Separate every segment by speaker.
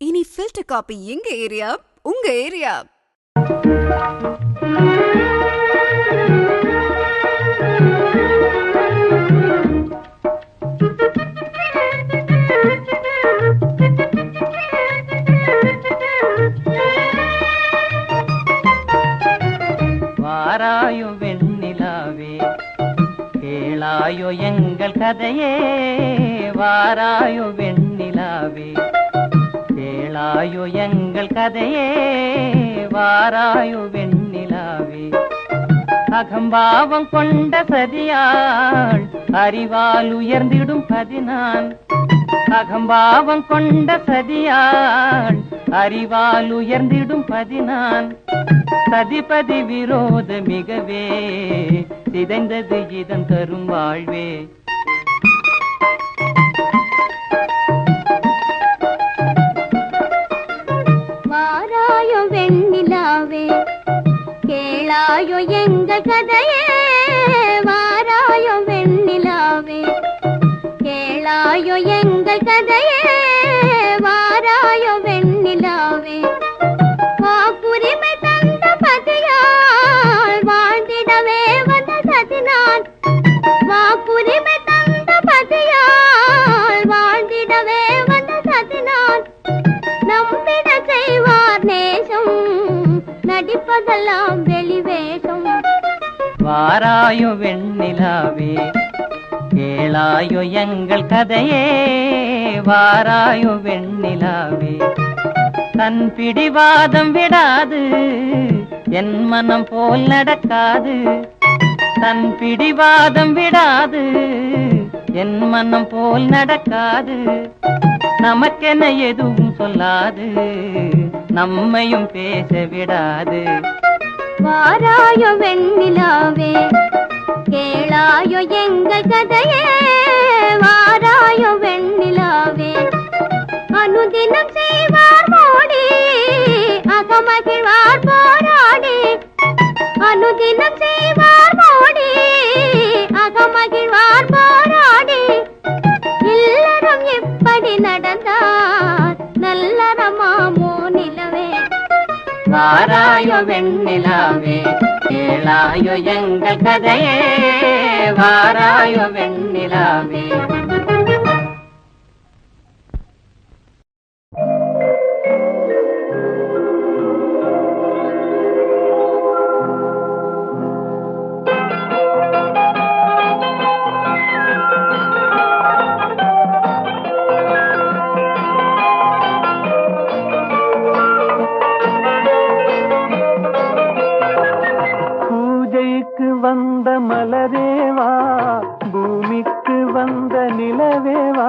Speaker 1: இனி filter coffee எங்க area, உங்க ஏரியா.
Speaker 2: வாராயோ வெண்ணிலாவே, கேளாயோ எங்கள் கதையே. வாராயோ வெண்ணிலாவே, கேளாயோ எங்கள் கதையே. வாராயோ வெண்ணிலாவே, அகம்பாவம் கொண்ட சதியாள் அறிவால் உயர்ந்திடும் பதினான். அகம்பாவம் கொண்ட சதியாள் அறிவால் உயர்ந்திடும் பதினான். சதிபதி விரோத மிகவே சிதைந்தது இதன் தரும் வாழ்வே.
Speaker 3: வாராயோ வெண்ணிலாவே, கேளாயோ எங்கள் கதையே. வாராயோ வெண்ணிலாவே, கேளாயோ எங்கள் கதையே. வாராயோ வெண்ணிலாவே, வாக்குரிமை தந்த பதியால் வாழ்ந்திடவே வந்த சதினான். வாக்குரிமை தந்த பதியால் வாழ்ந்திடவே வந்த சதினான். நம்பிட செய்வார் நேசம், நடிப்பதெல்லாம் வெளிவேஷம்.
Speaker 2: வாராயோ வெண்ணிலாவே, கேளாயோ எங்கள் கதையே. வாராயோ வெண்ணிலாவே, தன் பிடிவாதம் விடாது, என் மனம் போல் நடக்காது. தன் பிடிவாதம் விடாது, என் மனம் போல் நடக்காது. நமக்கென எதுவும் சொல்லாது, நம்மையும் பேச விடாது.
Speaker 3: வாராயோ வெண்ணிலாவே, கேளாயோ எங்கள் கதையே. வாராயோ வெண்ணிலாவே, அனுதினம் செய்வார் மோடி, அகமகிழ்வார் போராடி. அனுதினம் செய்வார் மோடி, அகமகிழ்வார் போராடி. இல்லறம் எப்படி நடந்தார், நல்லறமாமோ நிலவே.
Speaker 2: வாராயோ வெண்ணிலாவே, கேளாயோ எங்கள் கதையே. வாராயோ வெண்ணிலாவே. வந்த மலரேவா, பூமிக்கு வந்த நிலவேவா.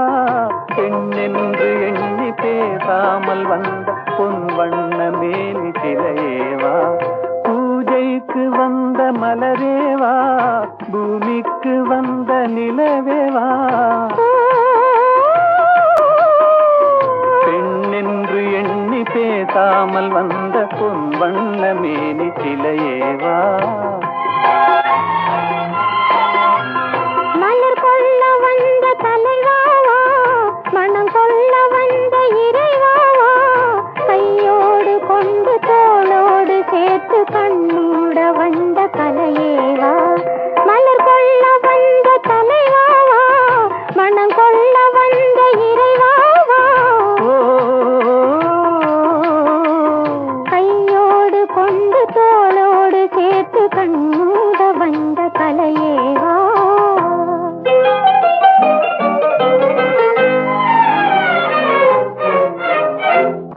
Speaker 2: பெண்ணென்று எண்ணி பேசாமல் வந்த பொன் வண்ண மேனி சிலையேவா. பூஜைக்கு வந்த மலரேவா, பூமிக்கு வந்த நிலவேவா. பெண்ணென்று எண்ணி பேசாமல் வந்த பொன் வண்ண மேனி சிலையேவா.
Speaker 3: மலர் கொள்ள வந்த தலைவாவா, மனம் கொள்ள வந்த இறைவாவா. கையோடு கொண்டு தோளோடு சேர்த்து கண்ணூட வந்த கலையேவா. மலர் கொள்ள வந்த தலைவாவா, மனம் கொள்ள வந்த இறைவாவா. கையோடு கொண்டு தோளோடு சேர்த்து கண்ணூட வந்த கலையேவா.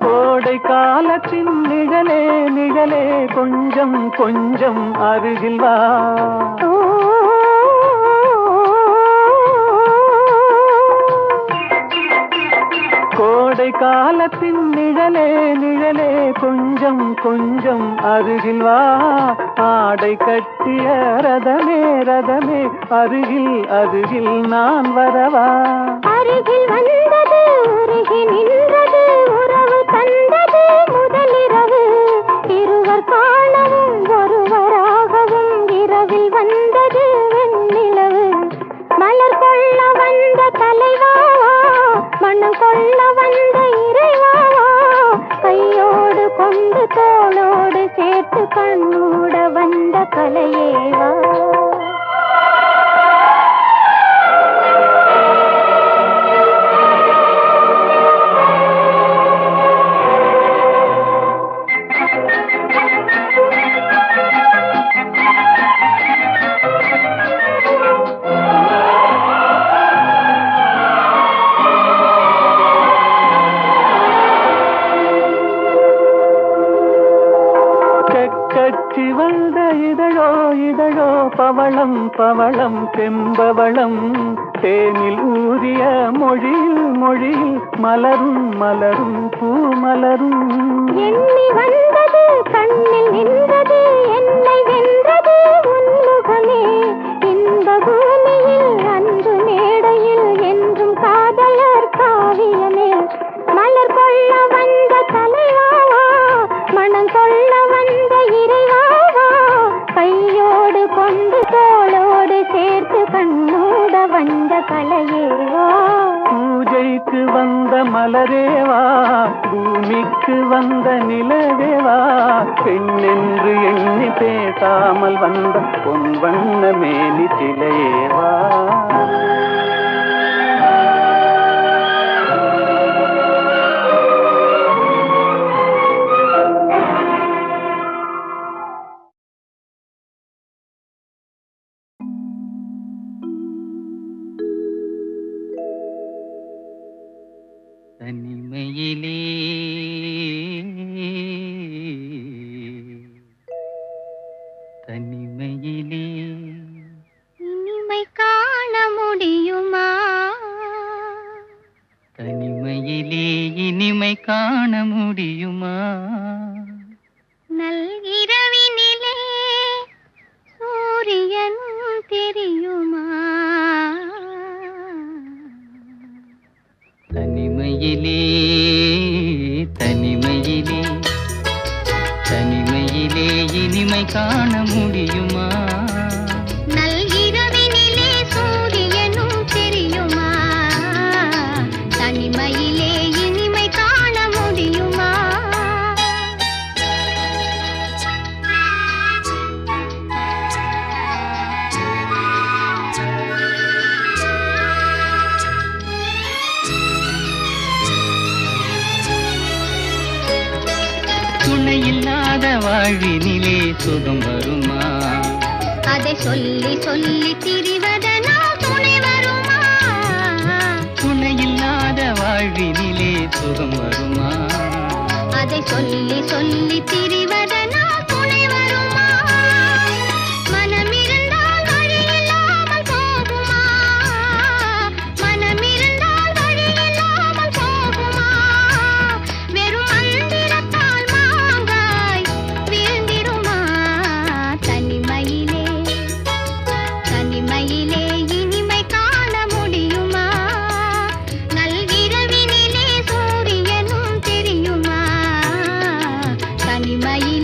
Speaker 2: கோடை காலத்தின் நிழலே நிழலே, கொஞ்சம் கொஞ்சம் அருகில் வா. கோடை காலத்தின் நிழலே நிழலே, கொஞ்சம் கொஞ்சம் அருகில் வா. ஆடை கட்டிய ரதமே ரதமே, அருகில் அருகில் நான் வரவா.
Speaker 3: அருகில் வந்தது உருகி நின்றது, உறவு தந்தது முதலிரவு. இருவர் காணவும் ஒருவராகவும் இரவில் வந்தது வெண்ணிலவு. மலர் கொள்ள வந்த தலைவாவா, மனம் கொள்ள வந்த இறைவாவா. கலையேவா.
Speaker 2: கட்சி வந்த இதழோ இதழோ பவளம் பவளம் செம்பவளம் தேனில் ஊறிய மொழியில் மொழியில் மலரும் மலரும் பூமலரும்.
Speaker 3: எண்ணி வந்தது கண்ணில் நின்றது என்னை வென்றது உன்முகமே. இந்த பூமியில் அன்று மேடையில் என்றும் காதலர் காவியமே. மலர் கொள்ள வந்த தலைவாவா மனம் கொள்ள வந்த இறைவாவா. கையோடு கொண்டு தோளோடு சேர்த்து கண்ணூட வந்த கலையேவா.
Speaker 2: பூஜைக்கு வந்த மலரேவா பூமிக்கு வந்த நிலவேவா. பெண்ணென்று எண்ணி பேசாமல் வந்த பொன் வண்ண மேனி சிலையேவா. தனிமையிலே தனிமையிலே
Speaker 3: இனிமை காண முடியுமா.
Speaker 2: தனிமையிலே இனிமை காண முடியுமா.
Speaker 3: நல்கிரவினிலே சூரியனும் தெரியுமா.
Speaker 2: தனிமையிலே தனிமையிலே தனிமையிலே இனிமை காண முடியுமா.
Speaker 3: நல்கிரவினிலே சூரியனும் தெரியுமா. தனிமையிலே இனிமை காண முடியுமா.
Speaker 2: துணையில்லாத வாழ்வினிலே சுகம் வருமா.
Speaker 3: அதை சொல்லி சொல்லி திரிவதனால் துணை வருமா.
Speaker 2: துணையில்லாத வாழ்வினிலே சுகம் வருமா.
Speaker 3: அதை சொல்லி சொல்லி திரிவதனால் துணை வருமா. மனமிருந்தால் வழியில்லாமல் போகுமா. மனமிருந்தால் வழியில்லாமல் போகுமா. வெறும் மந்திரத்தால் மாங்காய் வீழ்ந்திருமா. தனிமையிலே தனிமையிலே இனிமை காண முடியுமா. நல்கிரவினிலே சூரியனும் தெரியுமா. தனிமையில்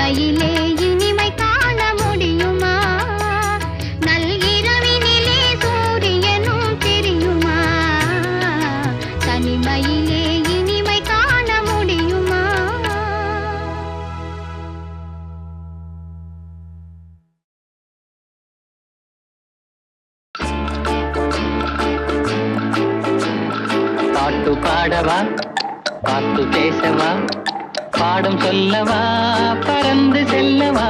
Speaker 3: தனிமையிலே இனிமை காண முடியுமா? நல்கிரவினிலே சூரியனும் தெரியுமா? தனிமையிலே இனிமை காண முடியுமா?
Speaker 2: பாட்டு பாடவா, பாட்டு பேசவா, பாடம் சொல்லவா, பறந்து செல்லவா,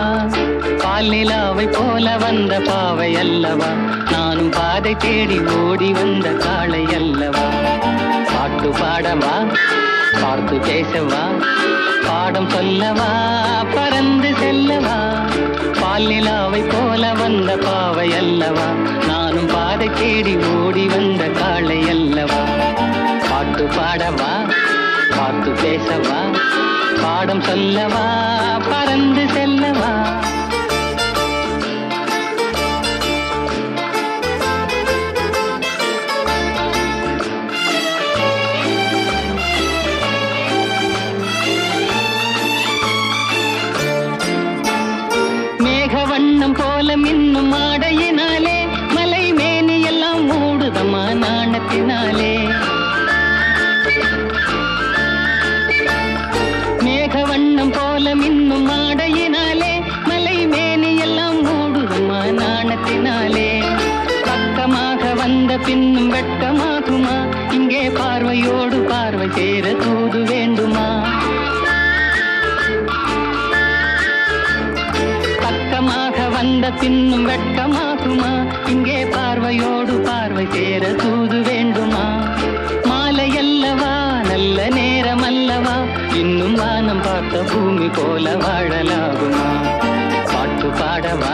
Speaker 2: பால் நிலாவை போல வந்த பாவை அல்லவா, நானும் பாதை தேடி ஓடி வந்த காளை அல்லவா. பாட்டு பாடவா, பாட்டு பேசவா, பாடம் சொல்லவா, பறந்து செல்லவா, பால் நிலாவை போல வந்த பாவை அல்லவா, நானும் பாதை தேடி ஓடி வந்த காளை அல்லவா. பாட்டு பாடவா, பாட்டு பேசவா, பாடம் சொல்லவா, பறந்து செல்லவா. மேக வண்ணம் போல மின்னும் ஆடையினாலே மலை மேனி எல்லாம் மூடுதம்மா நாணத்தினாலே. மேகவண்ணம் போல மின்னும் ஆடையினாலே மலை மேனி எல்லாம் மூடுதம்மா நாணத்தினாலே. பக்கமாக வந்த பின்னும் வெட்கமாகுமா? இங்கே பார்வையோடு பார்வை சேர தூது வேண்டுமா? பக்கமாக வந்த பின்னும் வெட்கமாகுமா? இங்கே பார்வையோடு பார்வை சேர தூது வேண்டுமா? மாலை அல்லவா, நல்ல நேரம் அல்லவா, இன்னும் வானம் பார்த்த பூமி போல வாழலாகுமா? பாட்டு பாடவா,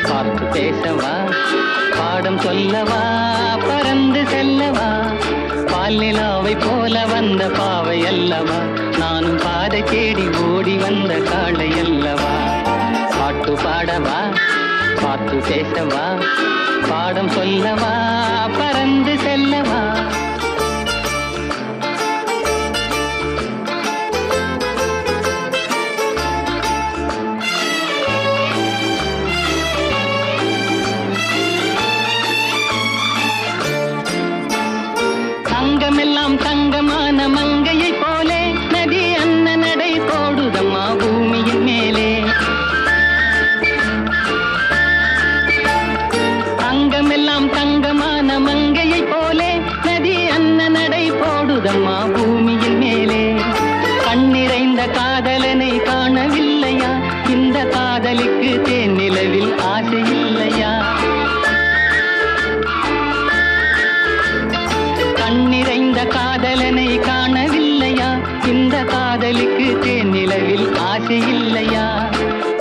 Speaker 2: பாட்டு பேசவா, பாடம் சொல்லவா, பறந்து செல்லவா, பால் நிலாவை போல வந்த பாவை அல்லவா, நானும் பாதை தேடி ஓடி வந்த காளை அல்லவா. பாட்டு பாடவா, பாட்டு பேசவா, பாடம் சொல்லவா, பறந்து செல்லவா. தங்கமெல்லாம் தங்கமான மங்கையை போலே நதி அன்ன நடை போடுதம்மா பூமியின் மேலே. தங்கமெல்லாம் தங்கமான மங்கையை போலே நதி அன்ன நடை போடுதம்மா பூமியின் மேலே. கண்ணிறைந்த காதலனை காணவில்லையா? இந்த காதலுக்கு தேன் நிலவில் ஆசை இல்லையா? கண்ணிறைந்த காதலனை காணவில்லையா? இந்த காதலுக்கு தேன் நிலவில் ஆசை இல்லையா?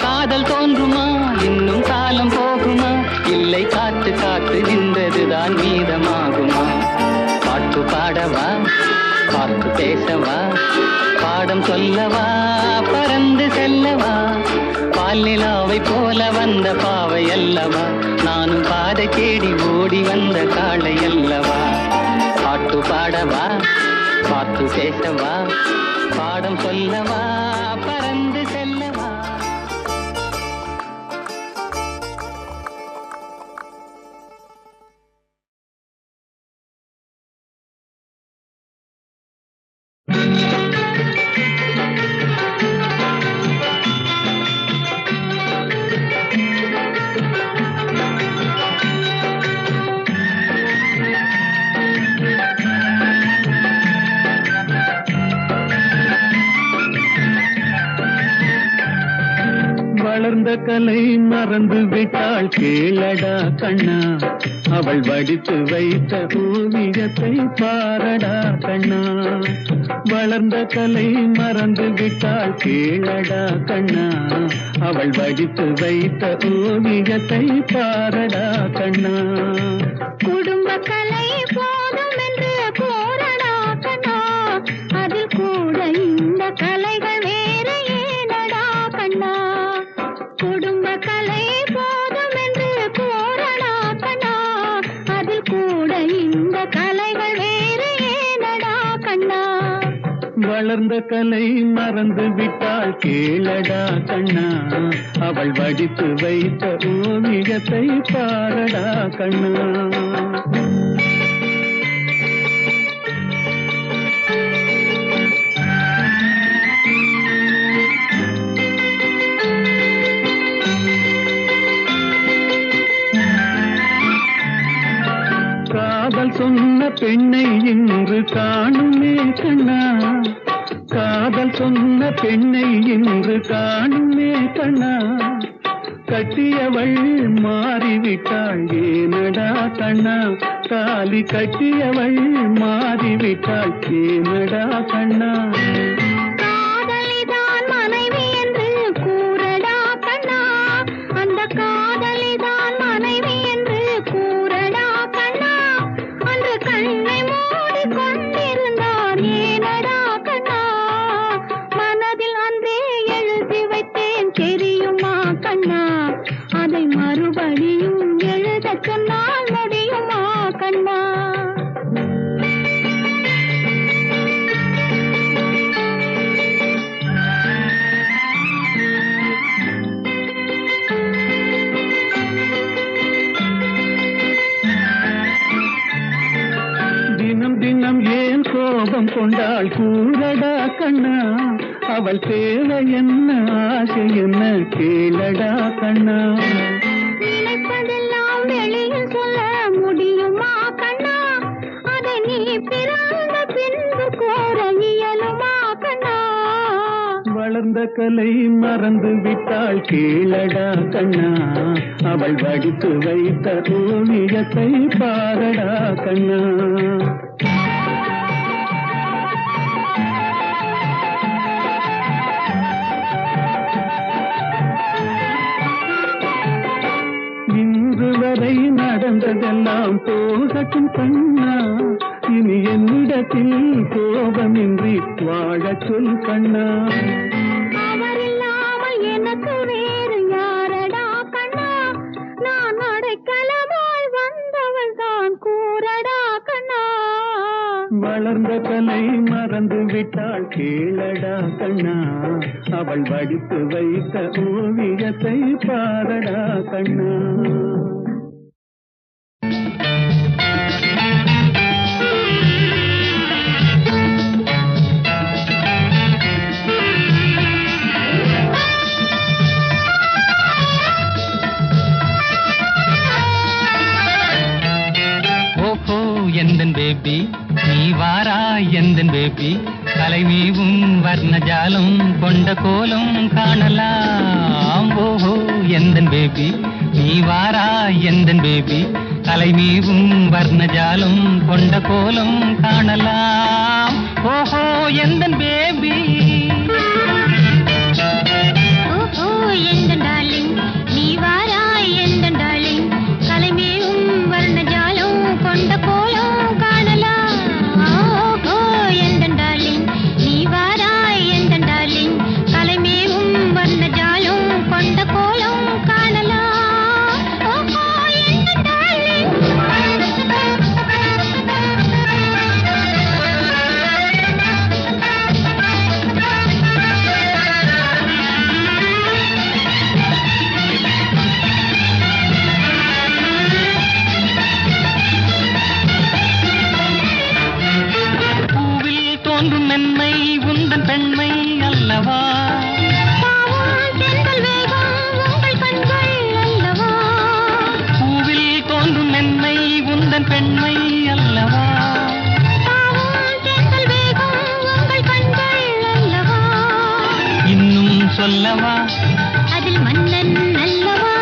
Speaker 2: காதல் தோன்றுமா? இன்னும் காலம் போகுமா? இல்லை, காத்து காத்து நின்றதுதான் மீதமாகுமா? பாட்டு பாடவா, பாட்டு பேசவா, பாடம் சொல்லவா, பறந்து செல்லவா, பால் நிலாவை போல வந்த பாவை அல்லவா, நானும் பாதை தேடி ஓடி வந்த காளை அல்லவா. பாட்டு பாடவா, பாட்டு பேசவா, பாடம் சொல்லவா, பறந்து செல்லவா. வளர்ந்த கலை மறந்து விட்டாள் கேளடா கண்ணா, அவள் வடித்து வைத்த ஓவியத்தை பாரடா கண்ணா. வளர்ந்த கலை மறந்து விட்டாள் கேளடா கண்ணா, அவள் வடித்து வைத்த ஓவியத்தை பாரடா கண்ணா.
Speaker 3: குடும்ப கலை போதும் என்று கூறடா கண்ணா, அதில் கூட இந்த கலைகள் வேறு ஏனடா கண்ணா. குடும்ப கலை போதும் என்று கூறடா கண்ணா, அதில் கூட இந்த கலைகள் வேறு ஏனடா கண்ணா.
Speaker 4: வளர்ந்த கலை மறந்து விட்டாள் கேளடா கண்ணா, அவள் வடித்து வைத்த ஓவியத்தை பாரடா கண்ணா. காதல் சொன்ன பெண்ணை இன்று காணுமே கண்ணா, காதல் சொன்ன பெண்ணை இன்று காணுமே கண்ணா. கட்டியவள் மாறிவிட்டாள் ஏனடா கண்ணா, தாலி கட்டியவள் மாறிவிட்டாள் ஏனடா கண்ணா.
Speaker 3: காதலிதான் மனைவி என்று கூறடா கண்ணா, அந்த காதலிதான் மனைவி என்று கூறடா கண்ணா. அன்று கண்ணை மூடி கொண்டிருந்தார் ஏனடா கண்ணா, மனதில் அன்றே எழுதி வைத்தேன் தெரியுமா கண்ணா. அதை மறுபடியும் எழுதச் சொன்னால் முடியுமா கண்ணா.
Speaker 4: தினம் தினம் ஏன் கோபம் கொண்டாள் கூறடா கண்ணா, அவள் தேவை என்ன ஆசை என்ன கேளடா கண்ணா.
Speaker 3: நினைப்பதெல்லாம் வெளியில் சொல்ல முடியுமா கண்ணா, அதை நீ பிறந்த பின்பு கோர இயலுமா கண்ணா.
Speaker 4: வளர்ந்த கலை மறந்து விட்டாள் கேளடா கண்ணா, அவள் வடித்து வைத்த ஓவியத்தை பாரடா கண்ணா. இன்று வரை நடந்ததெல்லாம் போகட்டும் கண்ணா, இனி என்னிடத்தில் கோபமின்றி வாழச் சொல் கண்ணா.
Speaker 3: அவரில்லாமல் எனக்கு வேறு யாரடா கண்ணா, நான் அடைக்கலமாய் வந்தவள் தான் கூறடா கண்ணா.
Speaker 4: வளர்ந்த கலை மறந்து விட்டாள் கேளடா கண்ணா, அவள் வடித்து வைத்த ஓவியத்தை பாரடா கண்ணா.
Speaker 2: ஓஹோ எந்தன் பேபி நீ வாரா எந்தன் பேபி, கலைமீவும் வர்ணஜாலம் கொண்ட கோலம் காணலாம். ஓஹோ எந்தன் பேபி நீ வாரா எந்தன் பேபி, கலைமீவும் வர்ணஜாலம் கொண்ட கோலம் காணலாம். ஓஹோ எந்தன் பேபி.
Speaker 3: ஓஹோ எந்தன் டார்லிங் நீ வாராய் எந்தன் டார்லிங், கலைமேவும் வர்ணஜாலம் கொண்ட கோலம் காணலாம். ஓஹோ எந்தன் டார்லிங் நீ வாராய் எந்தன் டார்லிங், கலைமேவும் வர்ணஜாலம் கொண்ட கோலம் காணலாம். ஓஹோ எந்தன் டார்லிங்.
Speaker 2: பூவில் தோன்றும் மென்மை உந்தன் பெண்மை அல்லவா,
Speaker 3: பாவம் தென்றல் வேகம் உங்கள் கண்கள் அல்லவா,
Speaker 2: பூவில் தோன்றும் மென்மை உந்தன் பெண்மை அல்லவா.
Speaker 3: பாவம் தென்றல் வேகம் உங்கள் கண்கள் அல்லவா.
Speaker 2: இன்னும் சொல்லவா
Speaker 3: அதில் மன்னன் அல்லவா,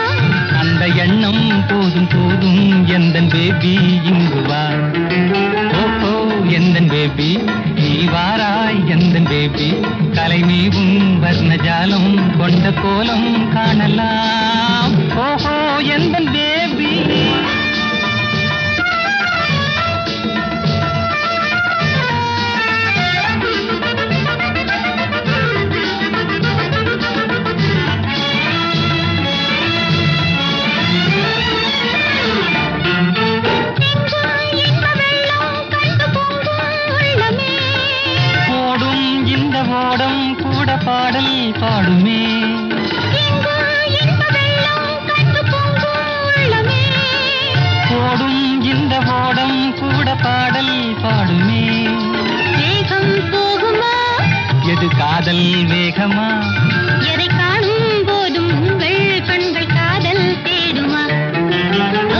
Speaker 2: அந்த எண்ணம் போதும் போதும் எந்தன் பேபி இங்கு வா. ஓஹோ எந்தன் பேபி நீ வாராய் எந்தன் பேபி, கலைமீவும் வர்ணஜாலம் கொண்ட கோலம் காணலாம். ஓஹோ எந்தன் பேபி. ஓடும் இந்த இது காதல் வேகமா?
Speaker 3: எதை காணும் போதும் உங்கள் கண்கள் காதல் தேடுமா?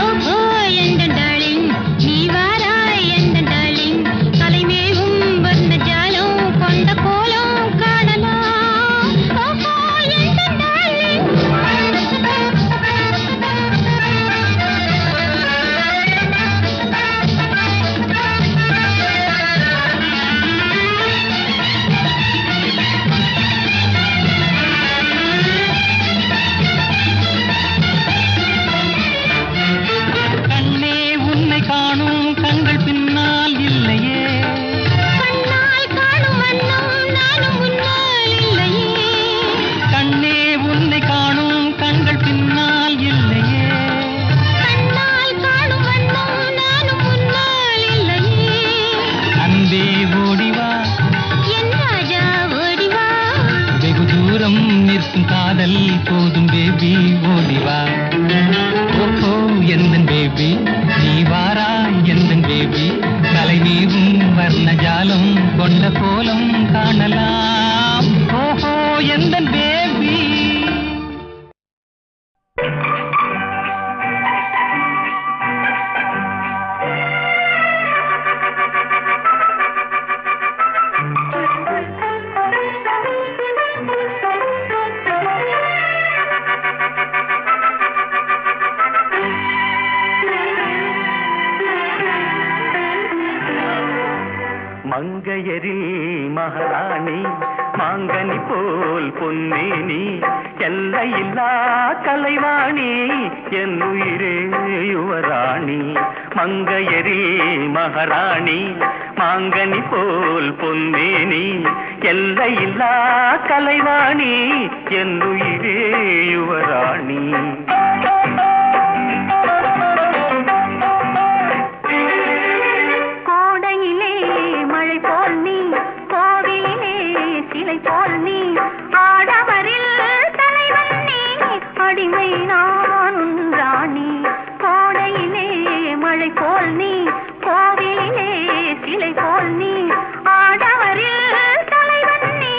Speaker 3: ஓஹோ எந்த டார்லிங், நீ வாராய் எந்த டார்லிங், தலைமேவும் வந்த ஜாலம் கொண்ட கோலம் காணலாம். ஓஹோ எந்த டார்லிங்.
Speaker 2: கண்ணே உன்னை காணும் கண்கள் பின்னால் இல்லையே,
Speaker 3: கண்ணால் காணும் வண்ணம் நானும் முன்னால் இல்லையே,
Speaker 2: கண்ணே உன்னை காணும் கண்கள் பின்னால் இல்லையே,
Speaker 3: கண்ணால் காணும் வண்ணம் நானும் முன்னால் இல்லையே.
Speaker 2: அன்பே ஓடிவா,
Speaker 3: என் ராஜா ஓடிவா,
Speaker 2: வெகு தூரம் நிற்கும் காதல் போதும் பேபி ஓடிவா. ஓஹோ எந்தன் பேபி, நீ வாரா எந்தன் பேபி, தலைமீவும் வர்ண ஜாலம் கொண்ட கோலம் காணலாம். ஓஹோ எந்தன் பேபி.
Speaker 4: மங்கையரில் மகாராணி மாங்கனி போல் பொன்னேனி எல்லையில்லா கலைவாணி என் உயிரே யுவராணி. மங்கையரில் மகாராணி மாங்கனி போல் பொன்னேனி எல்லையில்லா கலைவாணி என் உயிரே யுவராணி.
Speaker 3: சிலை போல் நீ ஆடவரில் தலைவன் நீ, அடிமை நான் ராணி. கோடையிலே மழை போல் நீ, கோவிலே சிலை போல் நீ, ஆடவரில் தலைவன் நீ,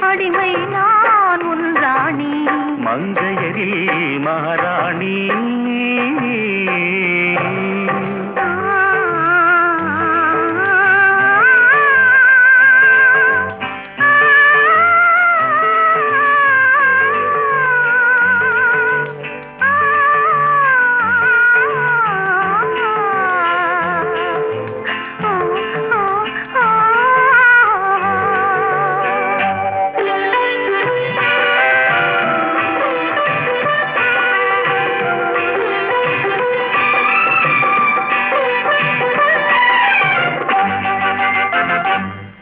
Speaker 3: அடிமை நான் உன் ராணி.
Speaker 4: மங்கையரில் மகாராணி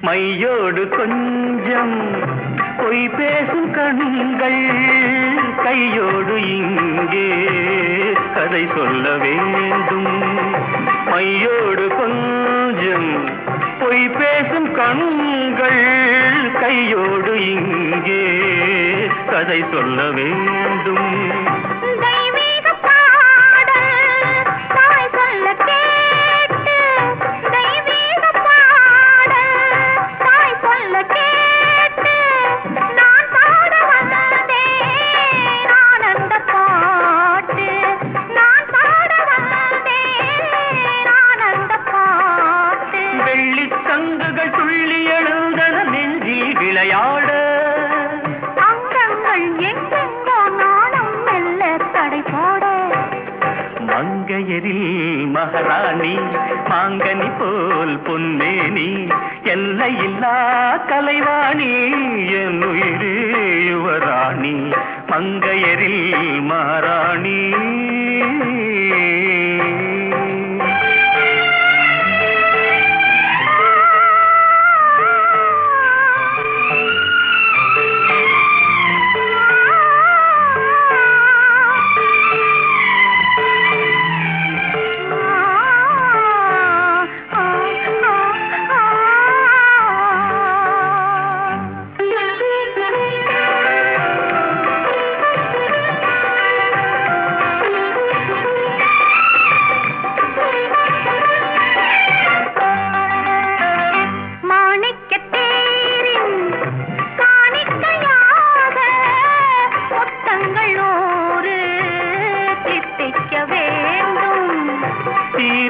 Speaker 4: மையோடு கொஞ்சம் பொய் பேசும் கண்கள், கையோடு இங்கே கதை சொல்ல வேண்டும். மையோடு கொஞ்சம் பொய் பேசும் கண்கள், கையோடு இங்கே கதை சொல்ல வேண்டும். மங்கையரில் மகாராணி மாங்கனி போல் பொன்னேனி எல்லையில்லா கலைவாணி என் உயிரே யுவராணி. மங்கையரில் மகாராணி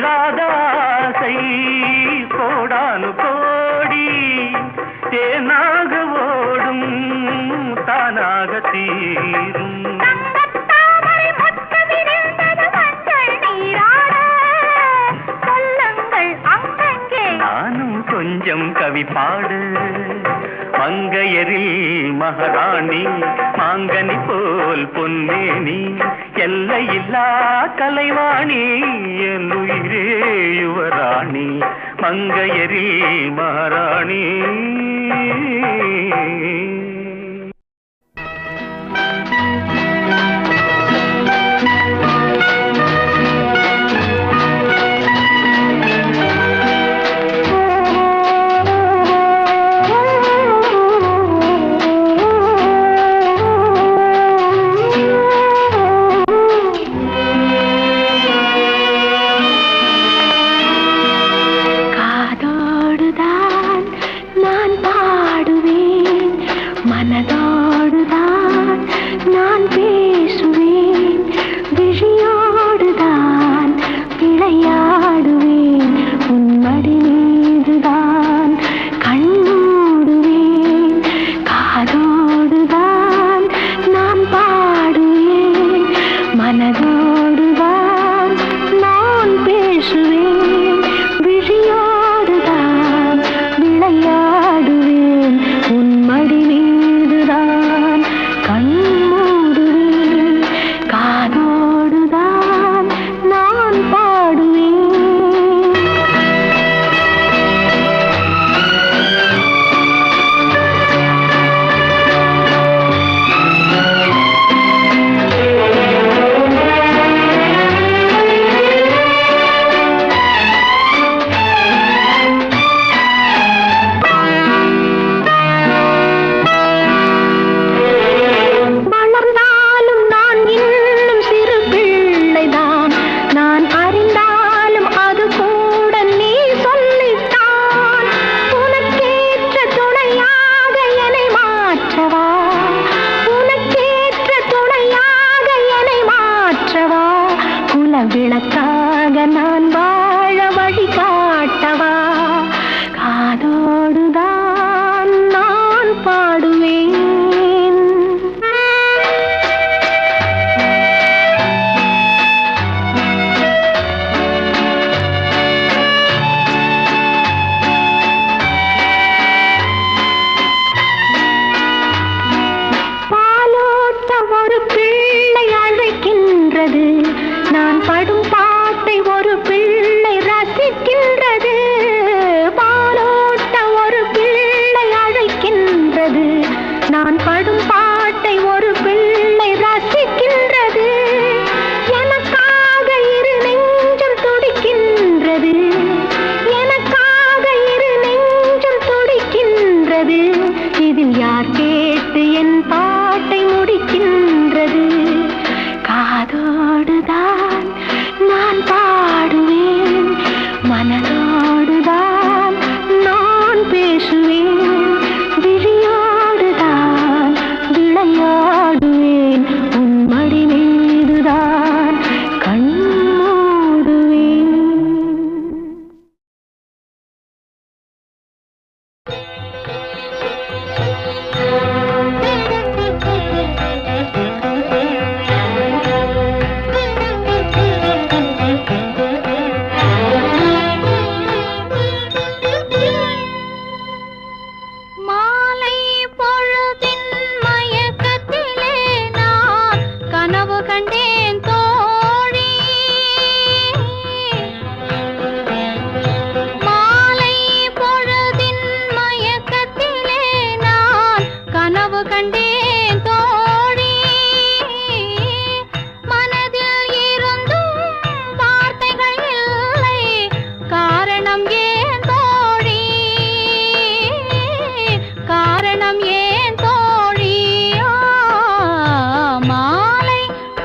Speaker 4: தீராத ஆசை கோடானு கோடி தேனாக ஓடும் தானாக தீரும். நானும் கொஞ்சம் கவி பாடு மங்கையரில் மகாராணி மாங்கனி போல் பொன்மேனி எல்லையில்லா கலைவாணி என் உயிரே யுவராணி மங்கையரில் மகாராணி.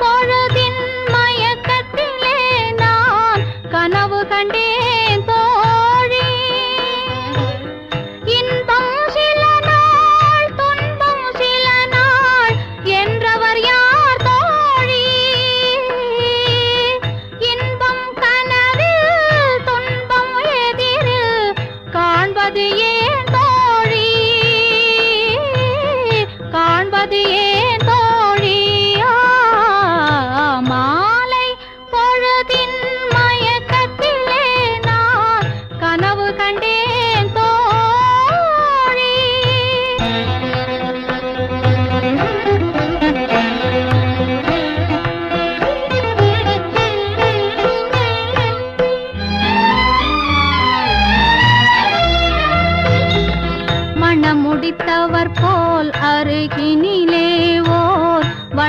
Speaker 3: பொழுது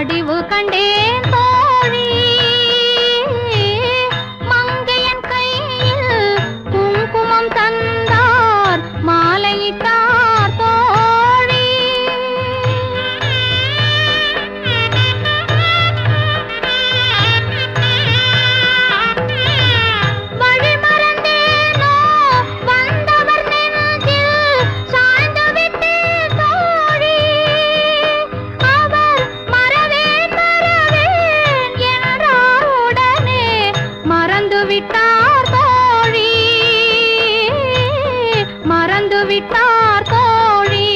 Speaker 3: வடிவு கண்டேன் தோழி மங்கையன் கையில் குங்குமம் தந்தார் மாலையிட்டார் தோழி வழி மறந்தேனோ வந்தவர் நெஞ்சில் சாய்ந்து விட்டேன் தோழி அவர் மறவேன் என்றார் உடனே மறந்து விட்டார் தோழி மறந்து விட்டார் தோழி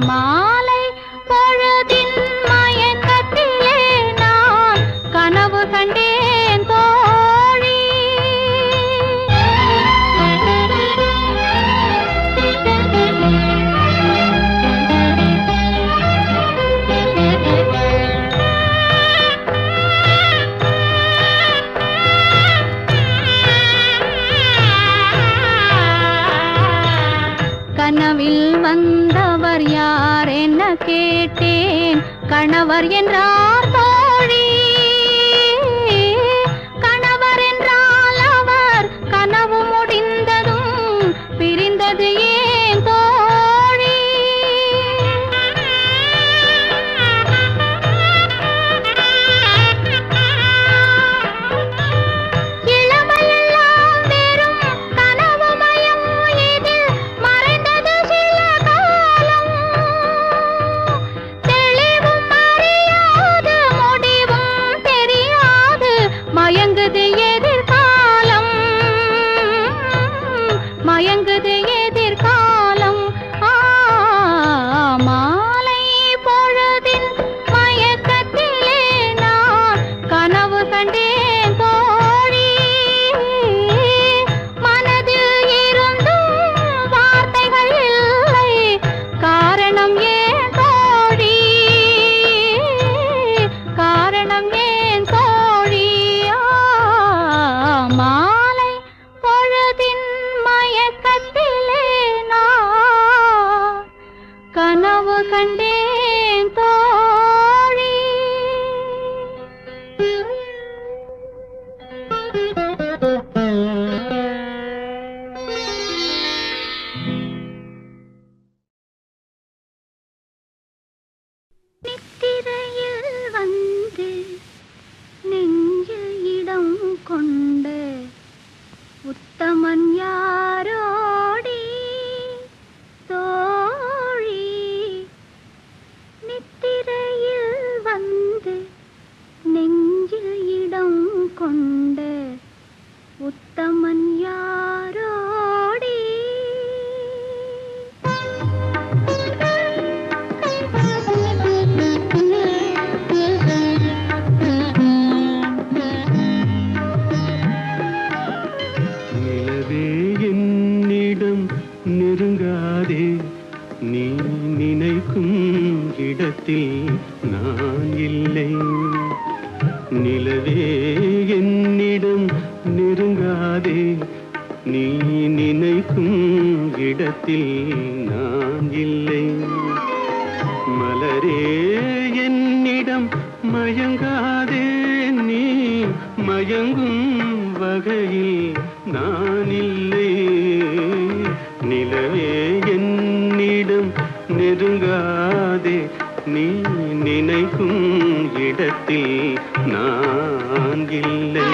Speaker 3: மாலை பொழுதின் மயக்கத்திலே நான் கனவு கண்டேன் தோழி கனவில் வந்தவர் யார் என்ன கேட்டேன் கணவர் என்றார் தோழி கணவர் என்றால் அவர் கனவு முடிந்ததும் பிரிந்தது ஏன் தோழி இளமையெல்லாம் வெறும் கனவு மயம் இதில் மறைந்தது சில காலம் தெளிவும் அறியாது முடிவும் தெரியாது மயங்குது எதிர்காலம் மயங்குது எதிர்காலம் மாலை பொழுதின் மயக்கத்திலே நான் கனவு கண்டேன் தோழி மனதில் இருந்தும் வார்த்தைகள் இல்லை காரணம் ஏன் தோழி காரணம் ஏன் தோழி மாலை பொழுதின் மயக்கத்திலே நான் கனவு கண்டேன் தோழி நித்திரையில் வந்து நெஞ்சில் இடம் கொண்டு உத்தமன் யாரோடி தோழி நித்திரையில் வந்து நெஞ்சில் இடம் கொண்டு உத்தமன் யாரோடி
Speaker 4: நிலவே என்னிடம் நெருங்காதே நீ நினைக்கும் இடத்தில் நான் இல்லை நிலவே என்னிடம் நெருங்காதே நீ நினைக்கும் இடத்தில் நான் இல்லை மலரே என்னிடம் மயங்காதே நீ மயங்கும் வகையில் நான் இல்லை நிலவே என்னிடம் நெருங்காதே நீ நினைக்கும் இடத்தில் நான் இல்லை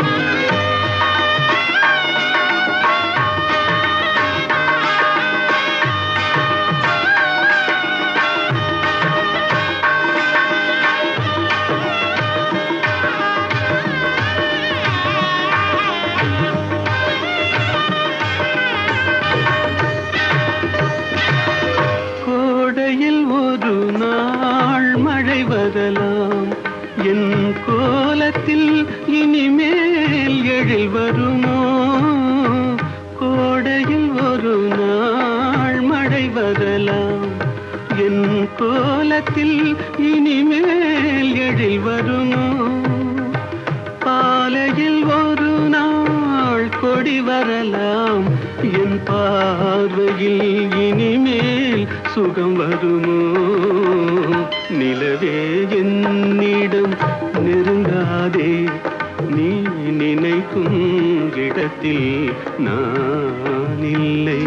Speaker 4: கோடையில் ஒரு நாள் மழை வரலாம் என் கோலத்தில் இனிமேல் எழில் வருமோ கோடையில் ஒரு நாள் மழை வரலாம் என் கோலத்தில் இனிமேல் எழில் வருமோ பாலையில் ஒரு நாள் கொடி வரலாம் என் பார்வையில் இனிமேல் சுகம் வருமோ நிலவே என்னிடம் நெருங்காதே, நீ நினைக்கும் இடத்தில் நான் இல்லை.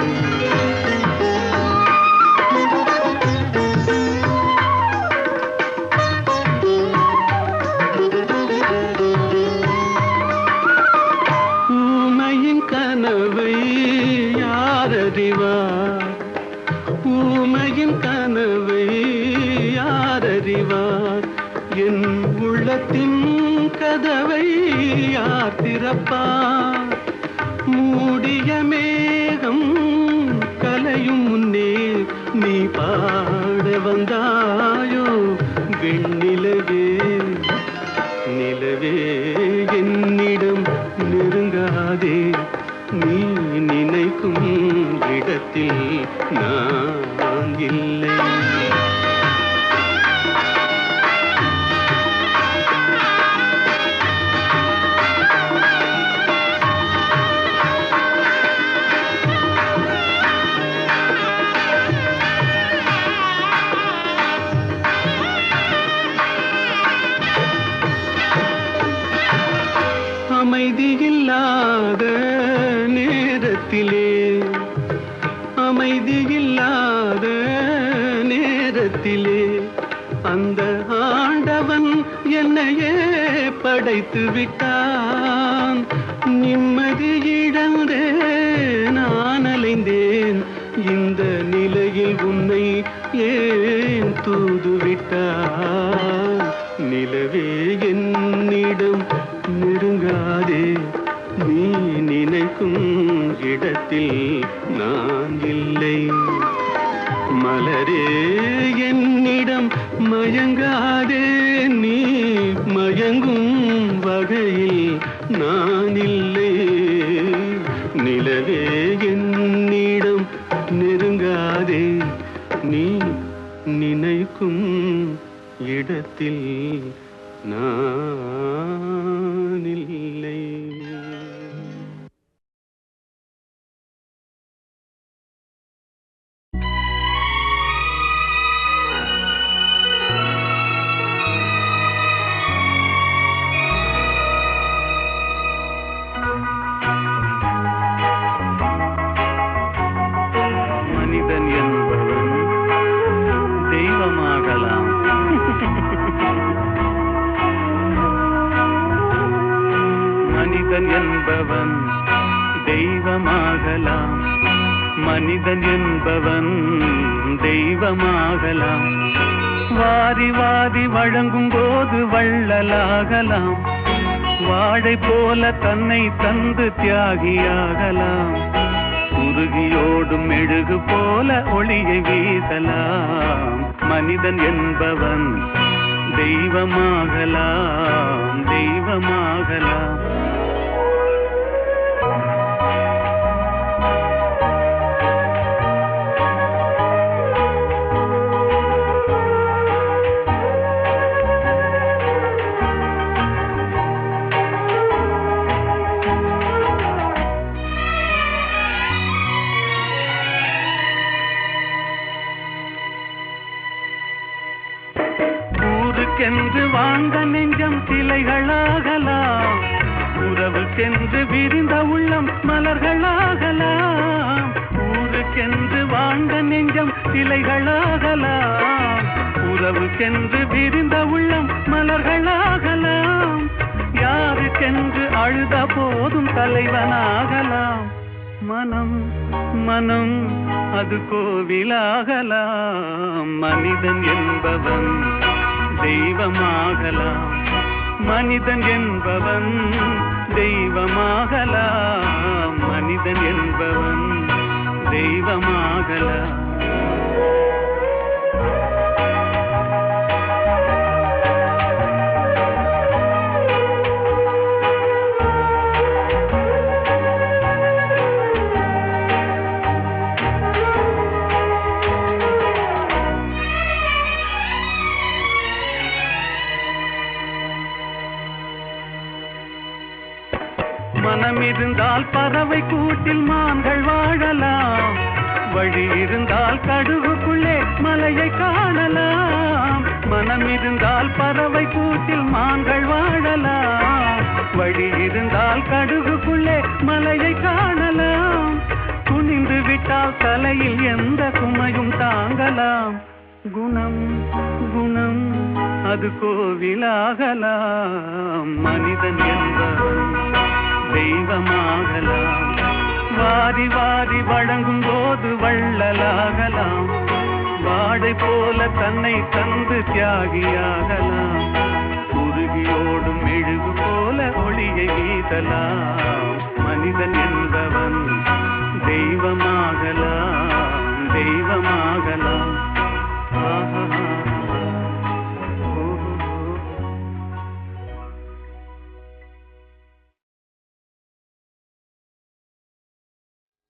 Speaker 4: ஊமையின் கனவை யாரறிவார், ஊமையின் கனவை யாரறிவார், என் உள்ளத்தின் கதவை யார் திறப்பார். மூடிய மேகம் கலையும் முன்னே நீ பாட வந்தாயோ வெண்ணிலவே. நிலவே என்னிடம் நெருங்காதே, நீ நினைக்கும் இடத்தில் நான் இல்லை. அமைதியில்லாத நேரத்திலே, அமைதியில்லாத நேரத்திலே அந்த ஆண்டவன் என்னையே படைத்து விட்டான். நிம்மதி இழந்தே நான் அலைந்தேன், இந்த நிலையில் உன்னை ஏன் தூது விட்டான். நிலவே என்னிடம் நெருங்காதே, நீ நினைக்கும் இடத்தில் நான் இல்லை. மலரே என்னிடம் மயங்காதே, நீ மயங்கும் வகையில் நான் இல்லை. நிலவே என்னிடம் நெருங்காதே, நீ நினைக்கும் இடத்தில் நான் இல்லை. மனிதன் என்பவன் தெய்வமாகலாம். மனிதன் என்பவன் தெய்வமாகலாம், மனிதன் என்பவன் தெய்வமாகலாம். வாரி வாரி வழங்கும் போது வள்ளலாகலாம், வாழை போல தன்னை தந்து தியாகியாகலாம். உருகியோடும் மெழுகு போல ஒளியை வீசலாம். மனிதன் என்பவன் தெய்வமாகலாம், தெய்வமாகலாம். ஊருக்கென்று வாழ்ந்த நெஞ்சம் சிலைகளாகலாம், உறவுக்கென்று விரிந்த உள்ளம் மலர்களாகலாம். ஊருக்கென்று வாழ்ந்த நெஞ்சம் சிலைகளாகலாம், உறவுக்கென்று விரிந்த உள்ளம் மலர்களாகலாம். யாருக்கென்று அழுத போதும் தலைவனாகலாம். மனம் மனம் அது கோவிலாகலாம். மனிதன் என்பவன் தெய்வமாகலாம், மனிதன் என்பவன் தெய்வமாகலாம், மனிதன் என்பவன் தெய்வமாகலாம். மனம் இருந்தால் பறவை கூட்டில் மான்கள் வாழலாம், வழி இருந்தால் கடுகுக்குள்ளே மலையை காணலாம். மனம் இருந்தால் பறவை கூட்டில் மான்கள் வாழலாம். வழி இருந்தால் கடுகுக்குள்ளே மலையை காணலாம். துணிந்து விட்டால் தலையில் எந்த சுமையும் தாங்கலாம். குணம் குணம் அது கோவிலாகலாம். மனிதன் என்பவன் தெய்வமாகலாம். வாரி வாரி வழங்கும் போது வள்ளலாகலாம். வாடை போல தன்னை தந்து தியாகியாகலாம். உருகியோடும் மெழுகு போல ஒளியை வீசலாம். மனிதன் என்பவன் தெய்வமாகலாம், தெய்வமாகலாம்.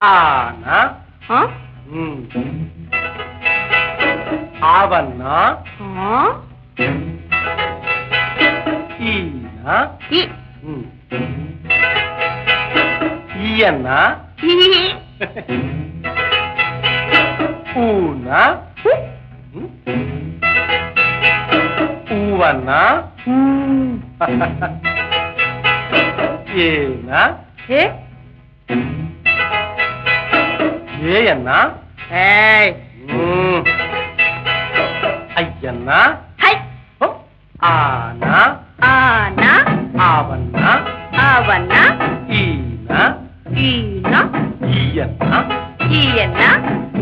Speaker 5: ஆனா ஆவன்னா ஈனா ஈயன்னா ஊனா ஊவன்னா ஏனா ஏயன்னா ஐயன்னா ஆனா
Speaker 3: ஆனா
Speaker 5: ஆவன்னா
Speaker 3: ஆவன்னா
Speaker 5: ஈனா
Speaker 3: ஈனா
Speaker 5: ஈயன்னா
Speaker 3: ஈயன்னா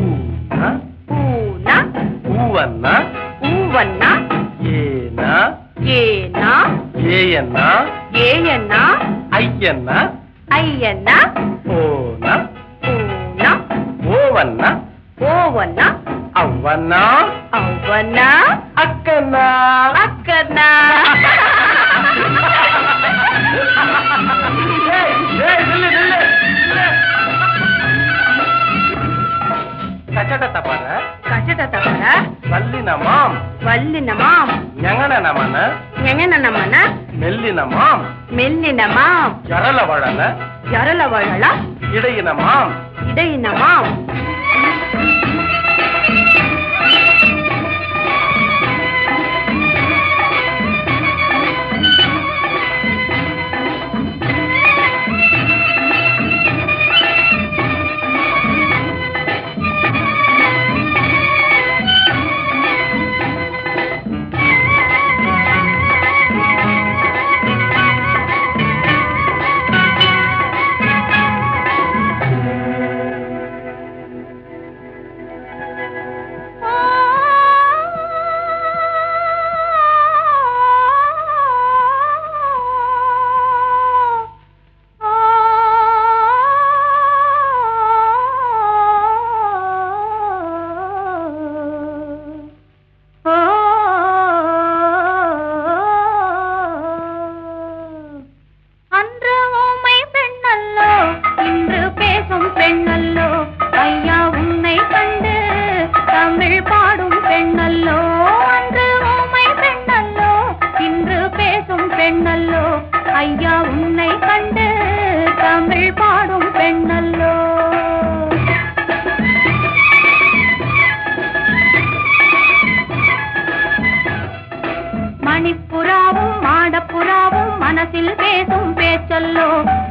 Speaker 5: ஊனா
Speaker 3: ஊனா
Speaker 5: ஊவன்னா
Speaker 3: ஊவன்னா
Speaker 5: ஏனா
Speaker 3: ஏனா
Speaker 5: ஏயன்னா
Speaker 3: ஏயன்னா
Speaker 5: ஐயன்னா
Speaker 3: ஐயன்னா
Speaker 5: ஓனா
Speaker 3: ஊனா
Speaker 5: ஓவன்னா
Speaker 3: ஓவன்னா
Speaker 5: அவ்வன்னா
Speaker 3: ಅವ್ವನ್ನ
Speaker 5: ಅಕ್ಕನ್ನ
Speaker 3: ಅಕ್ಕನ್ನ
Speaker 5: ಕಚಟ ತಪರ
Speaker 3: ಕಚಟ ತಪರ
Speaker 5: ವಲ್ಲಿನ ಮಾಂ
Speaker 3: ವಲ್ಲಿನ ಮಾಂ
Speaker 5: ஞங்கன நமன
Speaker 3: ஞங்கன நமನ
Speaker 5: மெல்லின மாம்
Speaker 3: மெல்லின மாಂ
Speaker 5: ஜரல வளல
Speaker 3: ಜರಲ ವಳಲ
Speaker 5: இடையின மாம்
Speaker 3: ಇಡೆಯಿನ ಮಾಂ மணிப்புறாவும் மாடப்புறாவும் மனசில் பேசும் பேச்சல்லோ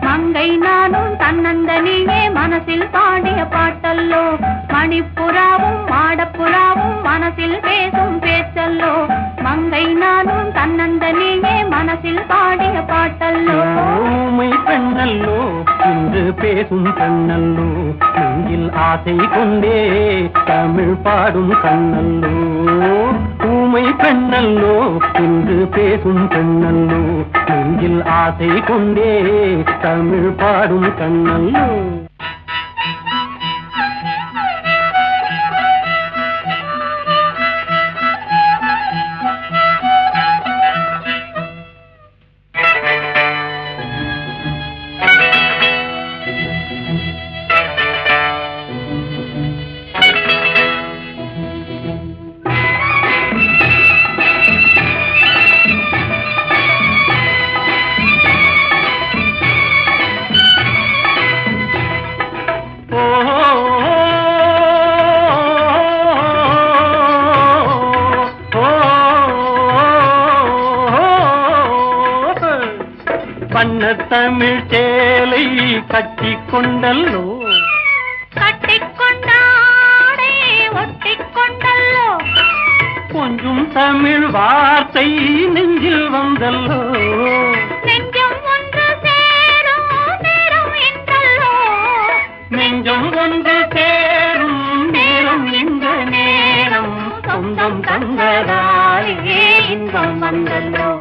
Speaker 3: மங்கை நானும் தன்னந்தனியே மனசில் பாடிய பாட்டல்லோ மணிப்புறாவும் மாடப்புறாவும் மனசில் பேசும் பேச்சல்லோ மங்கை நானும் தன்னந்தனியே மனசில் பாடிய பாட்டல்லோ
Speaker 4: ஊமை பெண்ணல்லோ இன்று பேசும் பெண்ணல்லோ நெஞ்சில் ஆசை கொண்டே தமிழ் பாடும் கண்ணல்லோ ஊமை பெண்ணல்லோ இன்று பேசும் பெண்ணல்லோ நெஞ்சில் ஆசை கொண்டே தமிழ் பாடும் கண்ணல்லோ வண்ண தமிழ் சேலை கட்டி கொண்டல்லோ
Speaker 3: கட்டிக்கொண்டாடை ஒட்டிக்கொண்டல்லோ
Speaker 4: கொஞ்சம் தமிழ் வார்த்தை நெஞ்சில் வந்தல்லோ
Speaker 3: நெஞ்சம் ஒன்று சேரும் நேரம் இன்றல்லோ
Speaker 4: நெஞ்சம் ஒன்று சேரும் நேரம் இந்த நேரம் சொந்தம் தந்ததாலே இன்பம் வந்தல்லோ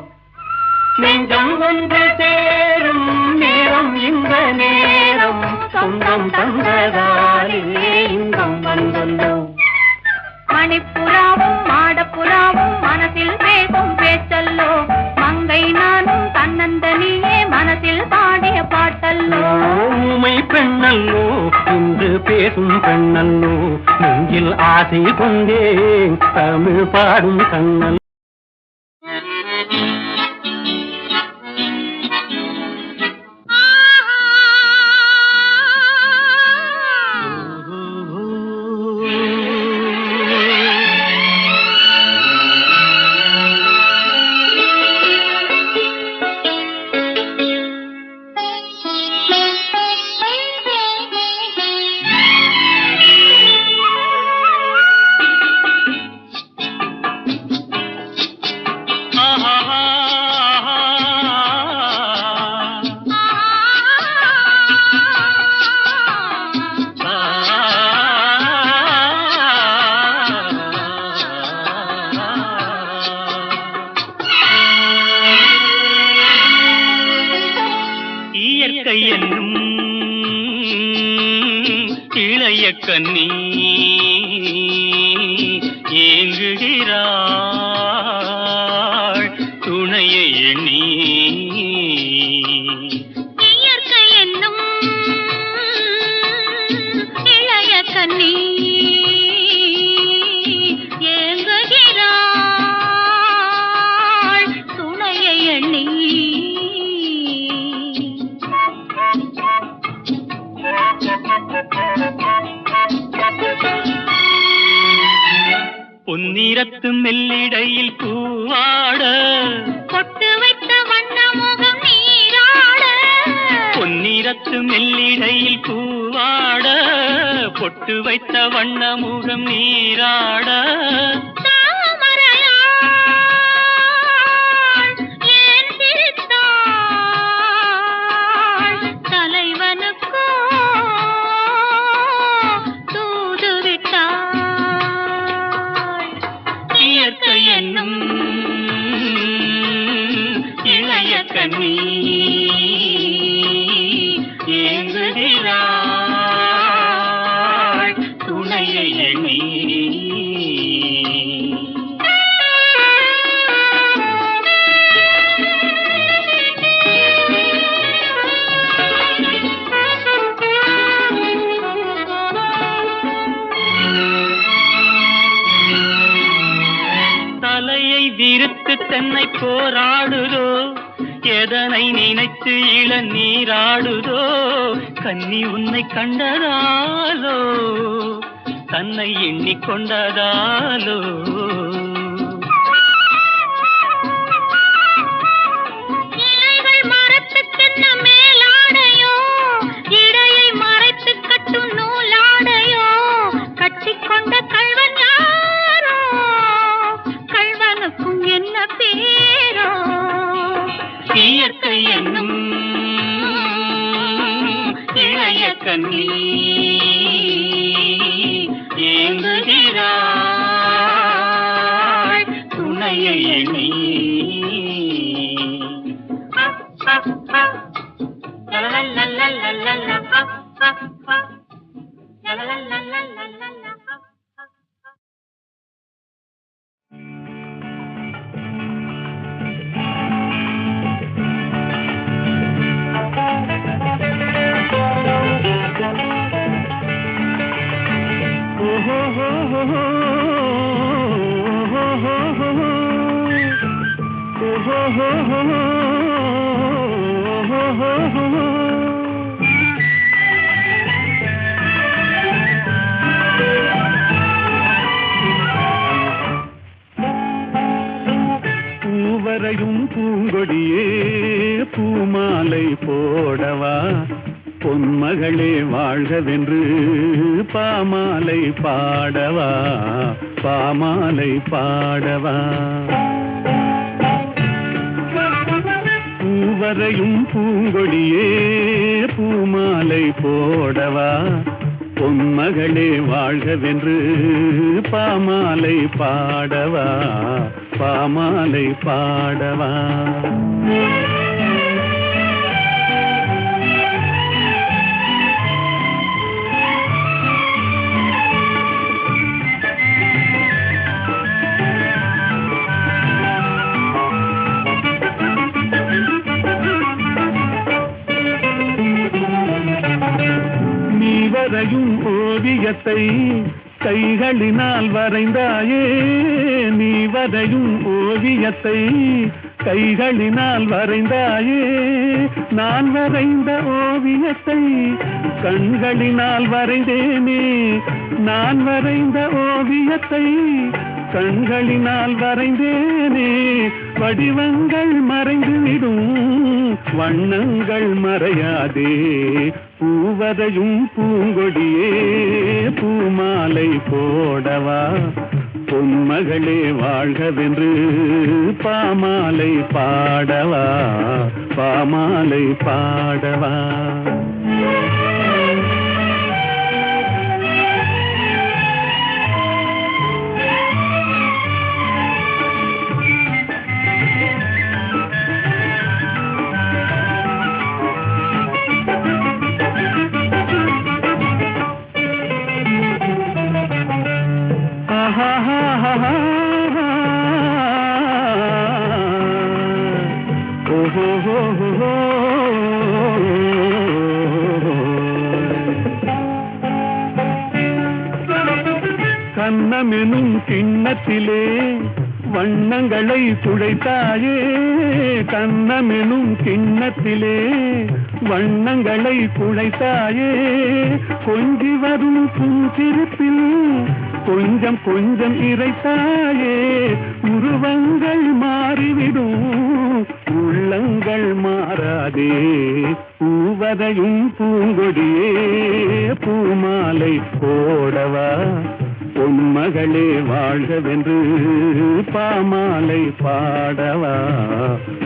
Speaker 4: நெஞ்சம் ஒன்று சேரும் நேரம் இந்த நேரம் சொந்தம் தந்ததாலே இன்பம் வந்தல்லோ
Speaker 3: மணிப்புறாவும் மாடப்புறாவும் மனசில் பேசும் பேச்சல்லோ மங்கை நானும் தன்னந்தனியே மனசில் பாடிய பாட்டல்லோ
Speaker 4: ஊமை பெண்ணல்லோ இன்று பேசும் பெண்ணல்லோ நெஞ்சில் ஆசை கொண்டேன் தமிழ் பாடும் கண்ணல் இளைய கண்ணி ஏங்குகிறாள் துணையை எண்ணி
Speaker 3: இயற்கை என்னும் இளைய கண்ணி ஏங்குகிறாள் துணையை எண்ணி
Speaker 4: பொன்னிறத்து மெல்லிடையில் பூவாட
Speaker 3: பொட்டு வைத்த வண்ண முகம் நீராட
Speaker 4: பொன்னிறத்து மெல்லிடையில் பூவாட பொட்டு வைத்த வண்ண முகம் நீராட
Speaker 3: தாமரையாள் ஏன் சிரித்தாள் தலைவனுக்கோ தூது விட்டாள்
Speaker 4: இயற்கை என்னும் இளைய கண்ணி ஏங்குகிறாள் துணையை எண்ணி தலையை விரித்து தன்னை போராடுதோ எதனை நினைத்து இளநீராடுதோ கன்னி உன்னை கண்டதாலோ தன்னை எண்ணிக்கொண்டதாலோ
Speaker 3: இலைகள் மரத்துக்கென்ன மேலாடையோ இடையை மறைத்து கட்டும் நூலாடையோ கட்டிக்கொண்ட கள்வன் யாரோ கள்வனுக்கும் என்ன பேரோ
Speaker 4: இயற்கை என்னும் இளைய கண்ணி ஏங்குகிறாள் துணையை எண்ணி பூவரையும் பூங்கொடியே பூமாலை போடவா பொன்மகளே வாழ்கவென்று பாமாலை பாடவா பாமாலை பாடவா பூவரையும் பூங்கொடியே பூமாலை போடவா பொன்மகளே வாழ்கவென்று பாமாலை பாடவா பாமாலை பாடவா வரையும் ஓவியத்தை கைகளினால் வரைந்தாயே நீ வரையும் ஓவியத்தை கைகளினால் வரைந்தாயே நான் வரைந்த ஓவியத்தை கண்களினால் வரைந்தேனே நான் வரைந்த ஓவியத்தை கண்களினால் வரைந்தேனே வடிவங்கள் மறைந்துவிடும் வண்ணங்கள் மறையாதே பூவரையும் பூங்கொடியே பூமாலை போடவா பொன்மகளே வாழ்கவென்று பாமாலை பாடவா பாமாலை பாடவா கண்ணமெனும் கிண்ணத்திலே வண்ணங்களை துடைத்தாயே கண்ணமெனும் கிண்ணத்திலே வண்ணங்களை குழைத்தாயே கொஞ்சி வரும் புன்சிரிப்பில் கொஞ்சம் கொஞ்சம் இறைத்தாயே உருவங்கள் மாறிவிடும் உள்ளங்கள் மாறாதே பூவரையும் பூங்கொடியே பூமாலை போடவா பொன்மகளே வாழ்கவென்று பாமாலை பாடவா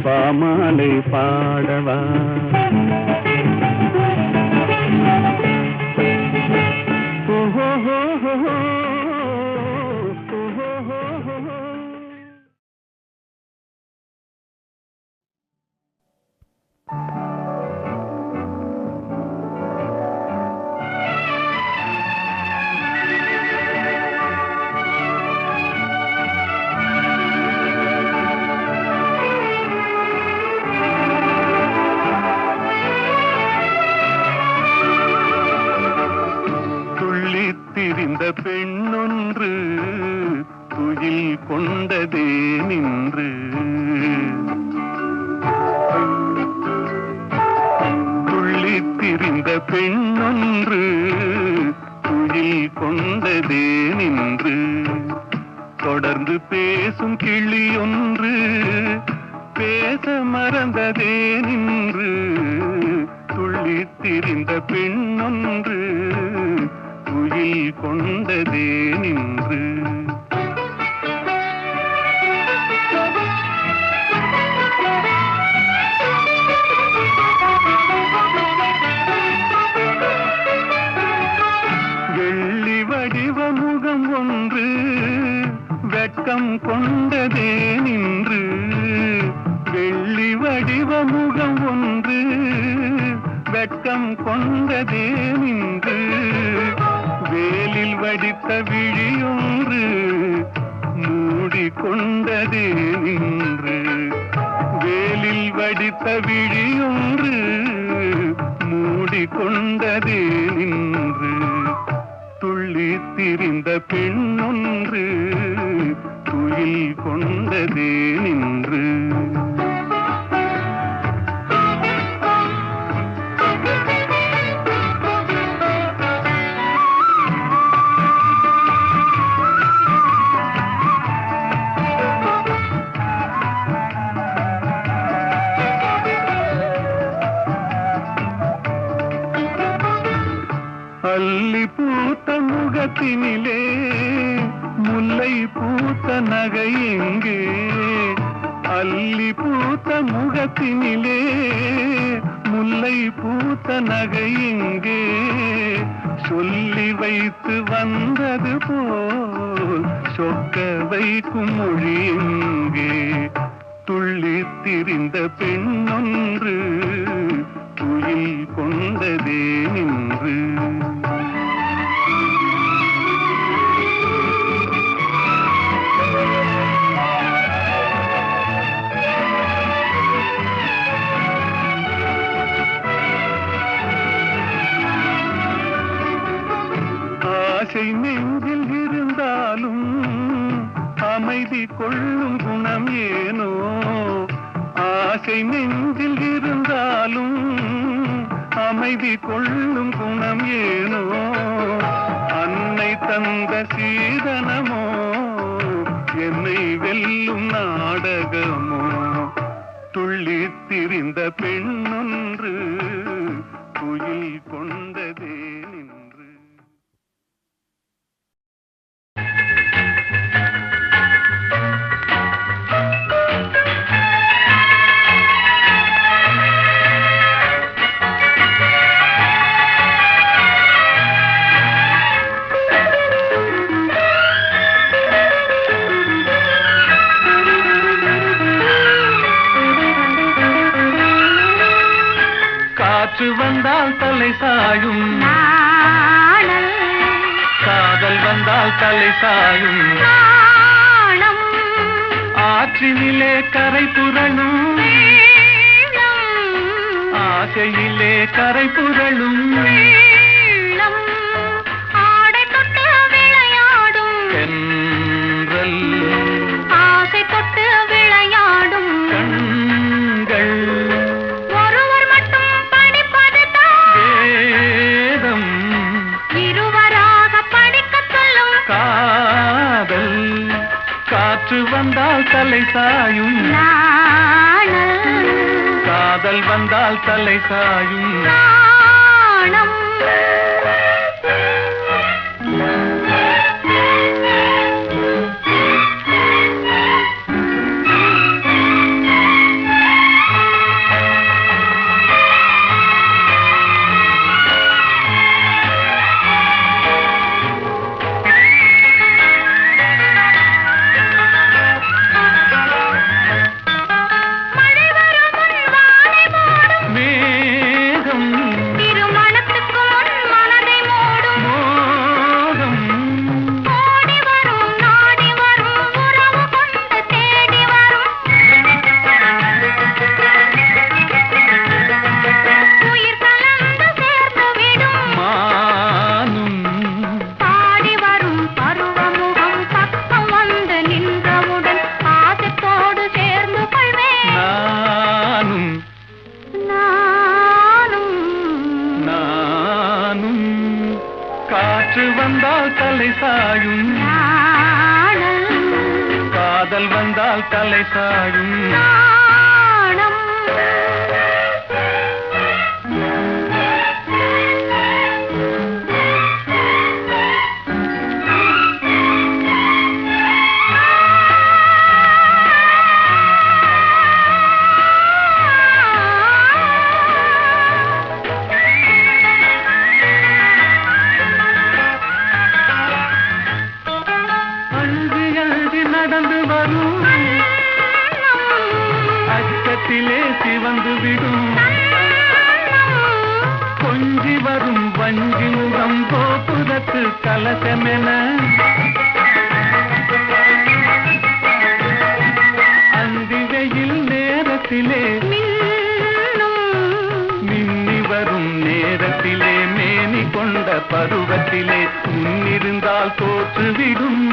Speaker 4: பாமாலை பாடவா திரிந்த பெண்ணொன்று துயில் கொண்டதே நின்று துள்ளித் திரிந்த பெண்ணொன்று துயில் கொண்டதே நின்று தொடர்ந்து பேசும் கிளியொன்று பேச மறந்ததே நின்று துள்ளித் திரிந்த பெண்ணொன்று துயில் கொண்டதே நின்று வெள்ளி வடிவ முகம் ஒன்று வெட்கம் கொண்டதே நின்று வெள்ளி வடிவ முகம் ஒன்று வெட்கம் கொண்டதே நின்று வேலில் வடித்த விழியொன்று மூடிக்கொண்டதே நின்று வேலில் வடித்த விழியொன்று மூடிக்கொண்டதே நின்று துள்ளித் திரிந்த பெண்ணொன்று துயில் கொண்டதே நின்று அல்லி பூத்த முகத்தினிலே முல்லை பூத்த நகை எங்கே அல்லி பூத்த முகத்தினிலே முல்லை பூத்த நகை எங்கே சொல்லி வைத்து வந்தது போல் சொக்க வைக்கும் மொழி எங்கே துள்ளி திரிந்த பெண்ணொன்று துயில் கொண்டதே நின்று ஆசை நெஞ்சில் இருந்தாலும் அமைதி கொள்ளும் குணம் ஏனோ ஆசை நெஞ்சில் இருந்தாலும் அமைதி கொள்ளும் குணம் ஏனோ அன்னை தந்த சீதனமோ என்னை வெல்லும் நாடகமோ துள்ளி திரிந்த பெண்ணொன்று குயில் கொண்டதே நின்று காற்று வந்தால் தலை சாயும் காதல் வந்தால் தலை சாயும் ஆற்றினிலே கரை புரளும் ஆசையிலே கரை புரளும்
Speaker 3: ஆடை தொட்டு விளையாடும்
Speaker 4: தென்றல்
Speaker 3: ஆசை தொட்டு விளையாடும்
Speaker 4: கண்கள்
Speaker 3: ஒருவர் மட்டும் படிப்பதுதான்
Speaker 4: வேதம்
Speaker 3: இருவராக படிக்கச் சொல்லும்
Speaker 4: காதல் காற்று வந்தால் தலை சாயும்
Speaker 3: நாணல்
Speaker 4: காதல் வந்தால் தலை சாயும்
Speaker 3: நாணம்
Speaker 4: மேகம்
Speaker 3: திருமணத்துக்கு முன் மனதை மூடும்
Speaker 4: மோகம்
Speaker 3: ஓடி வரும் நாடி வரும் உறவு கொண்டு தேடி வரும் உயிர் கலந்து சேர்ந்து விடும்
Speaker 4: மானும்
Speaker 3: பாடி வரும் பருவமுகம் பக்கம் வந்து நின்றவுடன் பாசத்தோடு சேர்ந்து கொள்வேன்
Speaker 4: நானும்
Speaker 3: நானும்
Speaker 4: நானும் காற்று வந்தால் தலை சாயும்
Speaker 3: நாணல்
Speaker 4: காதல் வந்தால் தலை சாயும்
Speaker 3: நாணம்
Speaker 4: அழுது அழுது நடந்து வரும் அச்சத்திலே சிவந்து விடும் கொஞ்சி வரும் வஞ்சி முகம் கோபுரத்து கலசமென அந்தி வெயில் நேரத்திலே மின்னி வரும் நேரத்திலே மேனி கொண்ட பருவத்திலே முன்னிருந்தால் தோற்றுவிடும்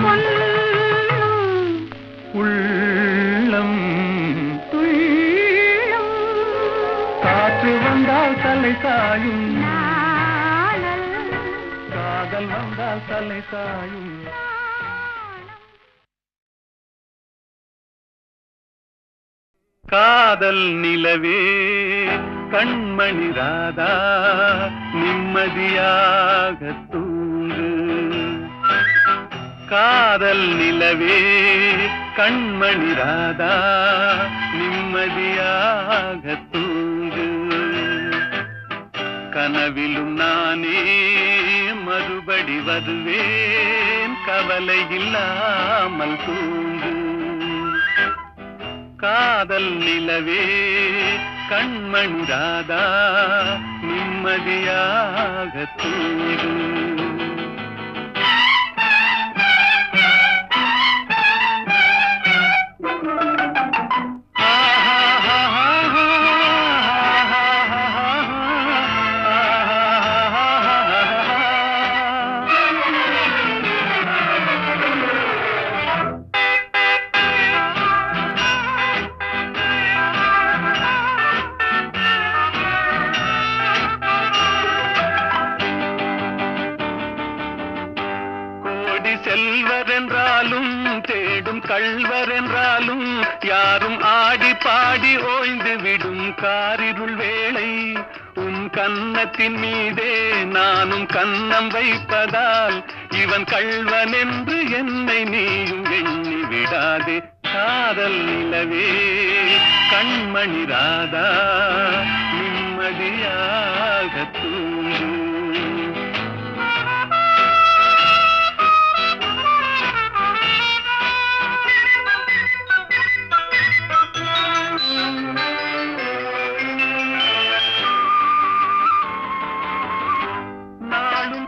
Speaker 4: உள்ளம் காற்று வந்தால் தலை சாயும் காதல் வந்தால் தலை சாயும் காதல் நிலவே கண்மணி ராதா நிம்மதியாக தூங்கு. காதல் நிலவே கண்மணி ராதா நிம்மதியாக தூங்கு. கனவிலும் நானே மறுபடி வருவேன், கவலை இல்லாமல் தூங்கு. காதல் நிலவே கண்மணி ராதா நிம்மதியாக தூங்கு. செல்வர் என்றாலும் தேடும் கள்வர் என்றாலும் யாரும் ஆடி பாடி ஓய்ந்து விடும் காரிருள் வேளை. உன் கன்னத்தின் மீதே நானும் கன்னம் வைப்பதால் இவன் கள்வன் என்று என்னை நீயும் எண்ணி விடாதே. காதல் நிலவே கண்மணி ராதா நிம்மதியாக தூங்கு.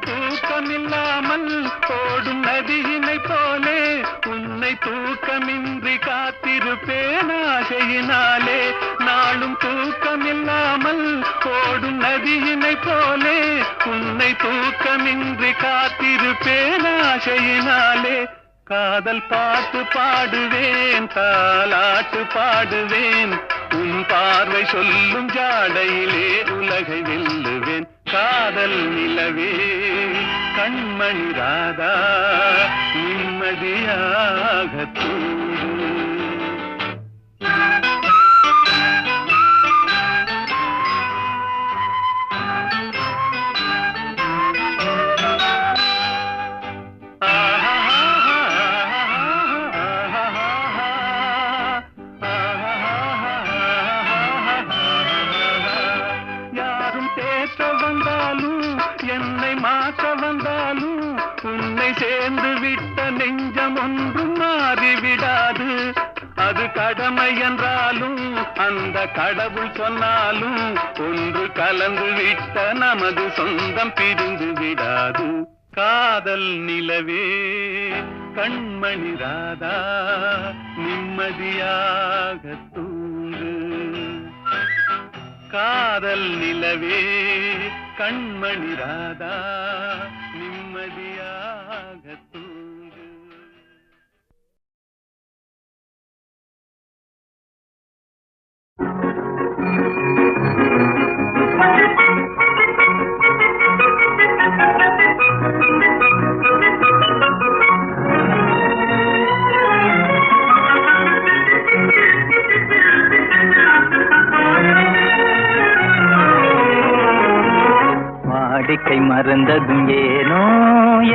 Speaker 4: தூக்கமில்லாமல் ஓடும் நதியினை போலே உன்னை தூக்கமின்றி காத்திருப்பேன் ஆசையினாலே. நாளும் தூக்கமில்லாமல் ஓடும் நதியினை போலே உன்னை தூக்கமின்றி காத்திருப்பேன் ஆசையினாலே. காதல் பாட்டு பாடுவேன், தாலாட்டு பாடுவேன், உன் பார்வை சொல்லும் ஜாடையிலே உலகை வெல்லுவேன். காதல் நிலவே கண்மணி ராதா நிம்மதியாக தூங்கு. என்னை மாற்ற வந்தாலும் உன்னை சேர்ந்து விட்ட நெஞ்சம் ஒன்றும் மாறிவிடாது. அது கடமை என்றாலும் அந்த கடவுள் சொன்னாலும் ஒன்று கலந்து விட்ட நமது சொந்தம் பிரிந்து விடாது. காதல் நிலவே கண்மணி ராதா நிம்மதியாக தூங்கு. காதல் நிலவே கண்மணி ராதா நிம்மதியாக தூங்கு.
Speaker 2: வாடிக்கை மறந்ததும் ஏனோ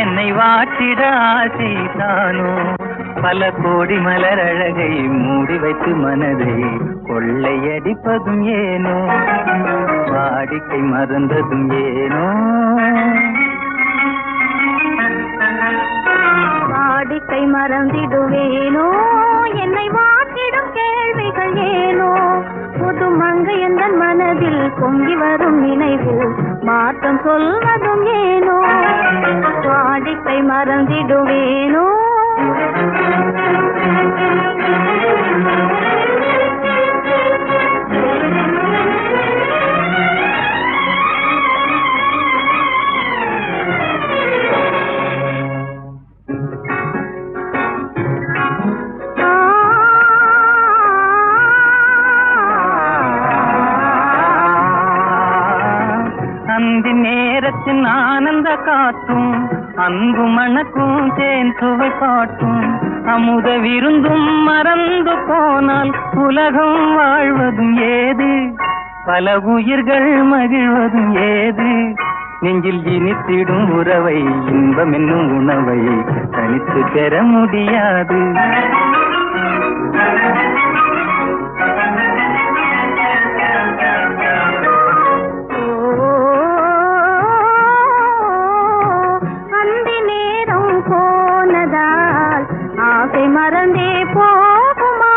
Speaker 2: என்னை வாட்டிட ஆசைதானோ. பல கோடி மலர் அழகை மூடி வைத்து மனதை கொள்ளையடிப்பதும் ஏனோ. வாடிக்கை மறந்ததும் ஏனோ.
Speaker 3: வாடிக்கை மறந்திடுவேனோ என்னை வாட்டிடும் கேள்விகள் ஏனோ. புது மங்கை எந்தன் மனதில் பொங்கி வரும் நினைவு மாற்றம் சொல்வதும் ஏனோ. வாடிக்கை மறந்திடுவேனோ.
Speaker 2: அந்தி நேரத்தின் ஆனந்த காற்றும் அன்பு மணக்கும் தேன் சுவை காட்டும் அமுத விருந்தும் மறந்து போனால் உலகம் வாழ்வதும் ஏது, பல உயிர்கள் மகிழ்வதும் ஏது. நெஞ்சில் இனித்திடும் உறவை, இன்பம் என்னும் உணவை தனித்து பெற முடியாது.
Speaker 3: மறந்தே போகுமா,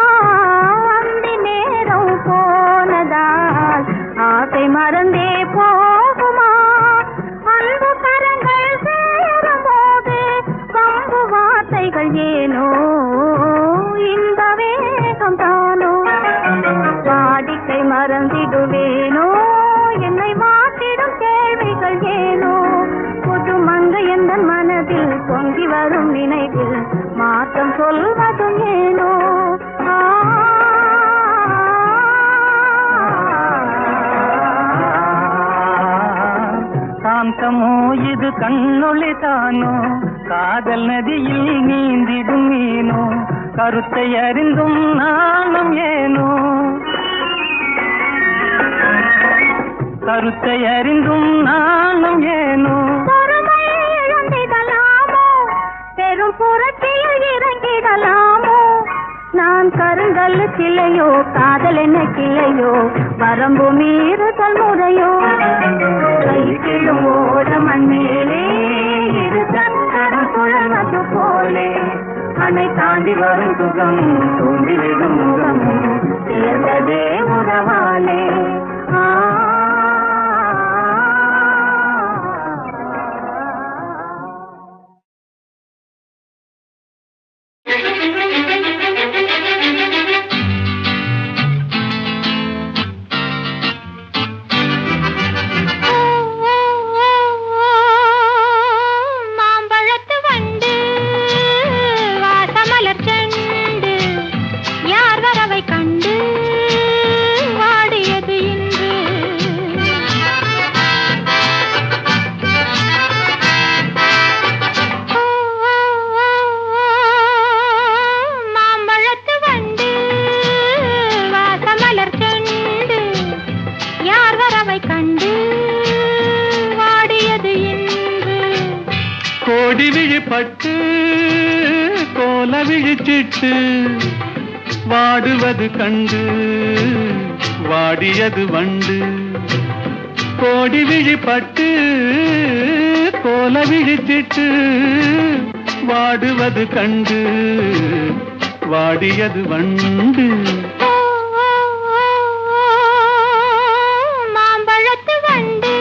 Speaker 3: அந்த நேரம் போனதால் ஆசை மறந்தே போகுமா. அன்பு கரங்கள் சேரும் போது பம்பு வார்த்தைகள் ஏனோ, இந்த வேகம் தானோ. வாடிக்கை மறந்திடுவேனோ, என்னை மாற்றிடும் கேள்விகள் ஏனோ. புது மங்கை எந்த மனதில் பொங்கி வரும் நினைவில் மாற்றம் சொல்வதும் ஏனோ.
Speaker 2: காந்தமோ இது கண்ணொளி தானோ, காதல் நதியில் நீந்திடும் மீனோ, கருத்தை அறிந்தும் நானும் ஏனோ, கருத்தை அறிந்தும் நானும் ஏனோ.
Speaker 3: பெரும் புரட்சியில் இறங்கிடலாமோ, நான் கருங்கல் கிளையோ, காதல் என்ன கிளையோ, வரம்பு மீறுதல் முறையோ. கைக்கிழும் ஓட மண்ணிலே இரு சக்கரம் சுழல்வது போலே, அணை தாண்டி வரும் சுகம் தூண்டிவிடும் முகம் சேர்ந்ததே உறவாலே.
Speaker 4: கோடி விழிப்பட்டு கோல விழிச்சிட்டு வாடுவது கண்டு வாடியது வண்டு. கோடி விழிப்பட்டு கோல விழிச்சிட்டு வாடுவது கண்டு வாடியது வண்டு.
Speaker 3: மாம்பழத்து வண்டு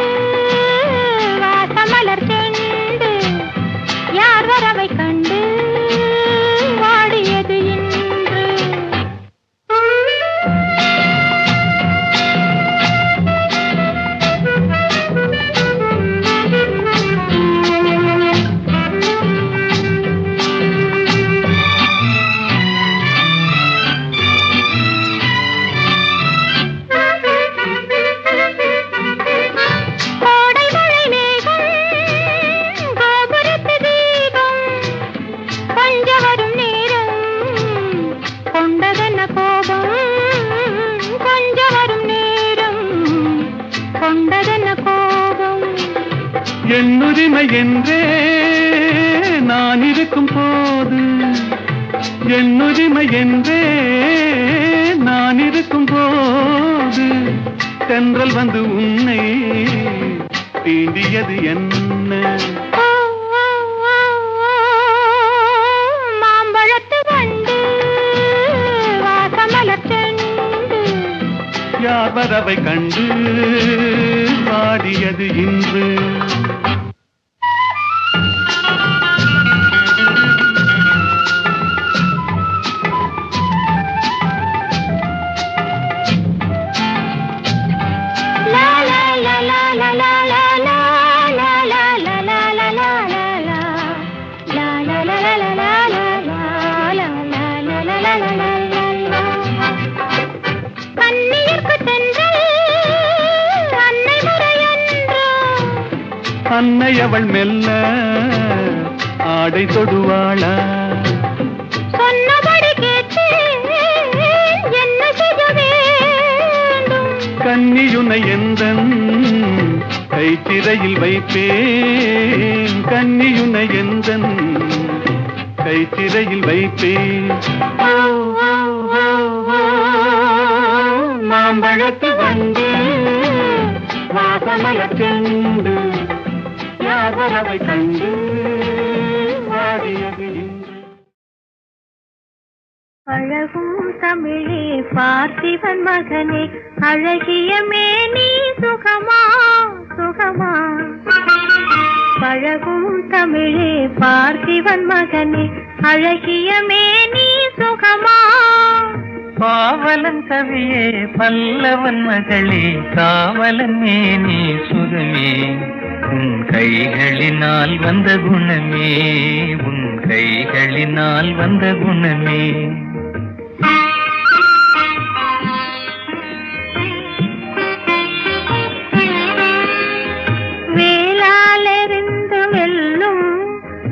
Speaker 3: வாசமலர் செண்டு, யார் வரவை கண்டு வாடியது இன்று.
Speaker 4: என்னுரிமை என்றே நான் இருக்கும் போது, என்னுரிமை என்றே நான் இருக்கும் போது, தென்றல் வந்து உன்னை தீண்டியது என்ன?
Speaker 3: மாம்பழத்து வண்டு வாசமலர் செண்டு,
Speaker 4: யார் வரவை கண்டு பாடியது இன்று. அன்னை அவள் மெல்ல ஆடை தொடுவாளா? கன்னியுனை எந்தன் கைத்திரையில் வைப்பேன், கன்னியுனை எந்தன் கைத்திரையில் வைப்பேன். மாம்பழத்து வந்து வாசமயத்தெண்டு யாவரவை கண்டு வாடியது இன்று.
Speaker 3: அழகும் தமிழே பார்த்திபன் மகனே, அழகிய மேனி சுகமா சுகமா. பழகும் தமிழே பார்த்திபன் மகனே, அழகிய மேனி சுகமா.
Speaker 2: பாவலன் கவியே பல்லவன் மகளே, காவலன் மேனி சுகமே. உன் கைகளினால் வந்த குணமே, உன் கைகளினால் வந்த குணமே.
Speaker 3: வேளாலெறிந்து வெல்லும்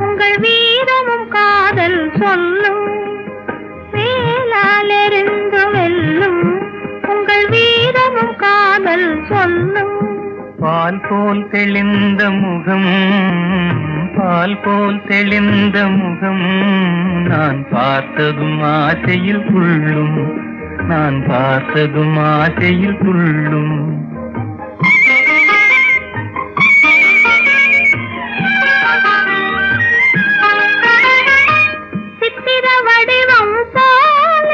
Speaker 3: உங்கள் வீரமும் காதல் சொல்லும், வேளாலெறிந்து வெல்லும் உங்கள் வீரமும் காதல் சொல்லும்.
Speaker 2: பால் போல் தெளிந்த முகம், பால் போல் தெளிந்த முகம், நான் பார்த்ததும் ஆசையில் துள்ளும், நான் பார்த்ததும் ஆசையில் துள்ளும்.
Speaker 3: சித்திர வடிவம் போல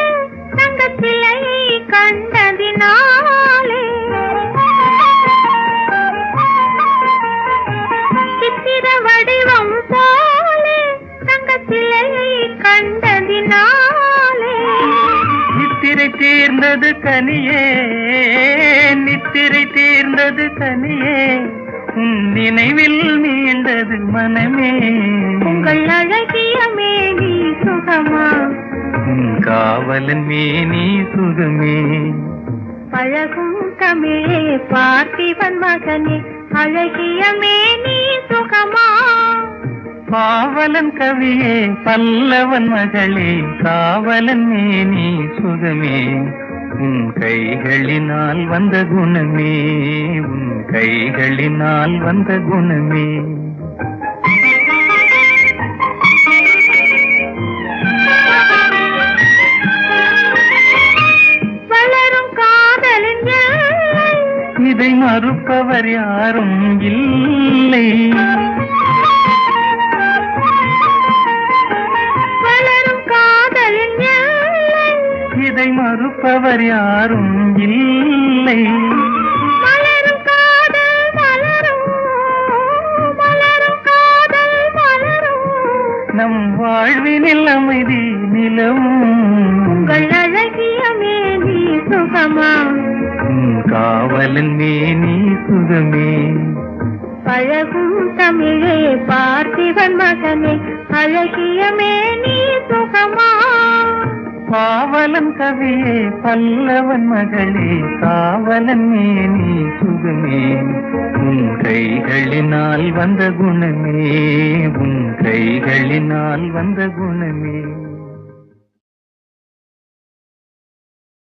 Speaker 3: தங்கத்திலையை கண்டதினாலே, சித்திர வடிவம் போல தங்கத்திலையை கண்டதினாலே.
Speaker 2: நித்திரை தீர்ந்தது கனியே, நித்திரை தீர்ந்தது கனியே, உன் நினைவில் மீண்டது மனமே.
Speaker 3: உங்கள் அழகிய மேனி சுகமா,
Speaker 2: உன் காவலன் மேனி சுகமே.
Speaker 3: பழகும் தமிழே பார்த்திபன் மகனே, அழகிய மேனி சுகமா.
Speaker 2: பாவலன் கவியே பல்லவன் மகளே, காவலன் மேனி சுகமே. உன் கைகளினால் வந்த குணமே, உன் கைகளினால் வந்த குணமே.
Speaker 3: வளரும் காதலின் எல்லை,
Speaker 2: இதை மறுப்பவர் யாரும் இல்லை.
Speaker 3: வளரும் காதலின் எல்லை,
Speaker 2: இதை மறுப்பவர் யாரும் இல்லை.
Speaker 3: மலரும் காதல் மலரும், மலரும் காதல் மலரும்.
Speaker 2: நம் வாழ்வினில் அமைதி நிலவும்.
Speaker 3: உங்கள் அழகிய மேனி சுகமா,
Speaker 2: உன் காவலன் மேனி சுகமே.
Speaker 3: பழகும் தமிழே பார்த்திபன் மகனே, அழகிய மேனி சுகமா.
Speaker 2: பாவலன் கவியே பல்லவன் மகளே, காவலன் மேனி சுகமே. உன் கைகளினால் வந்த குணமே, உன் கைகளினால் வந்த குணமே.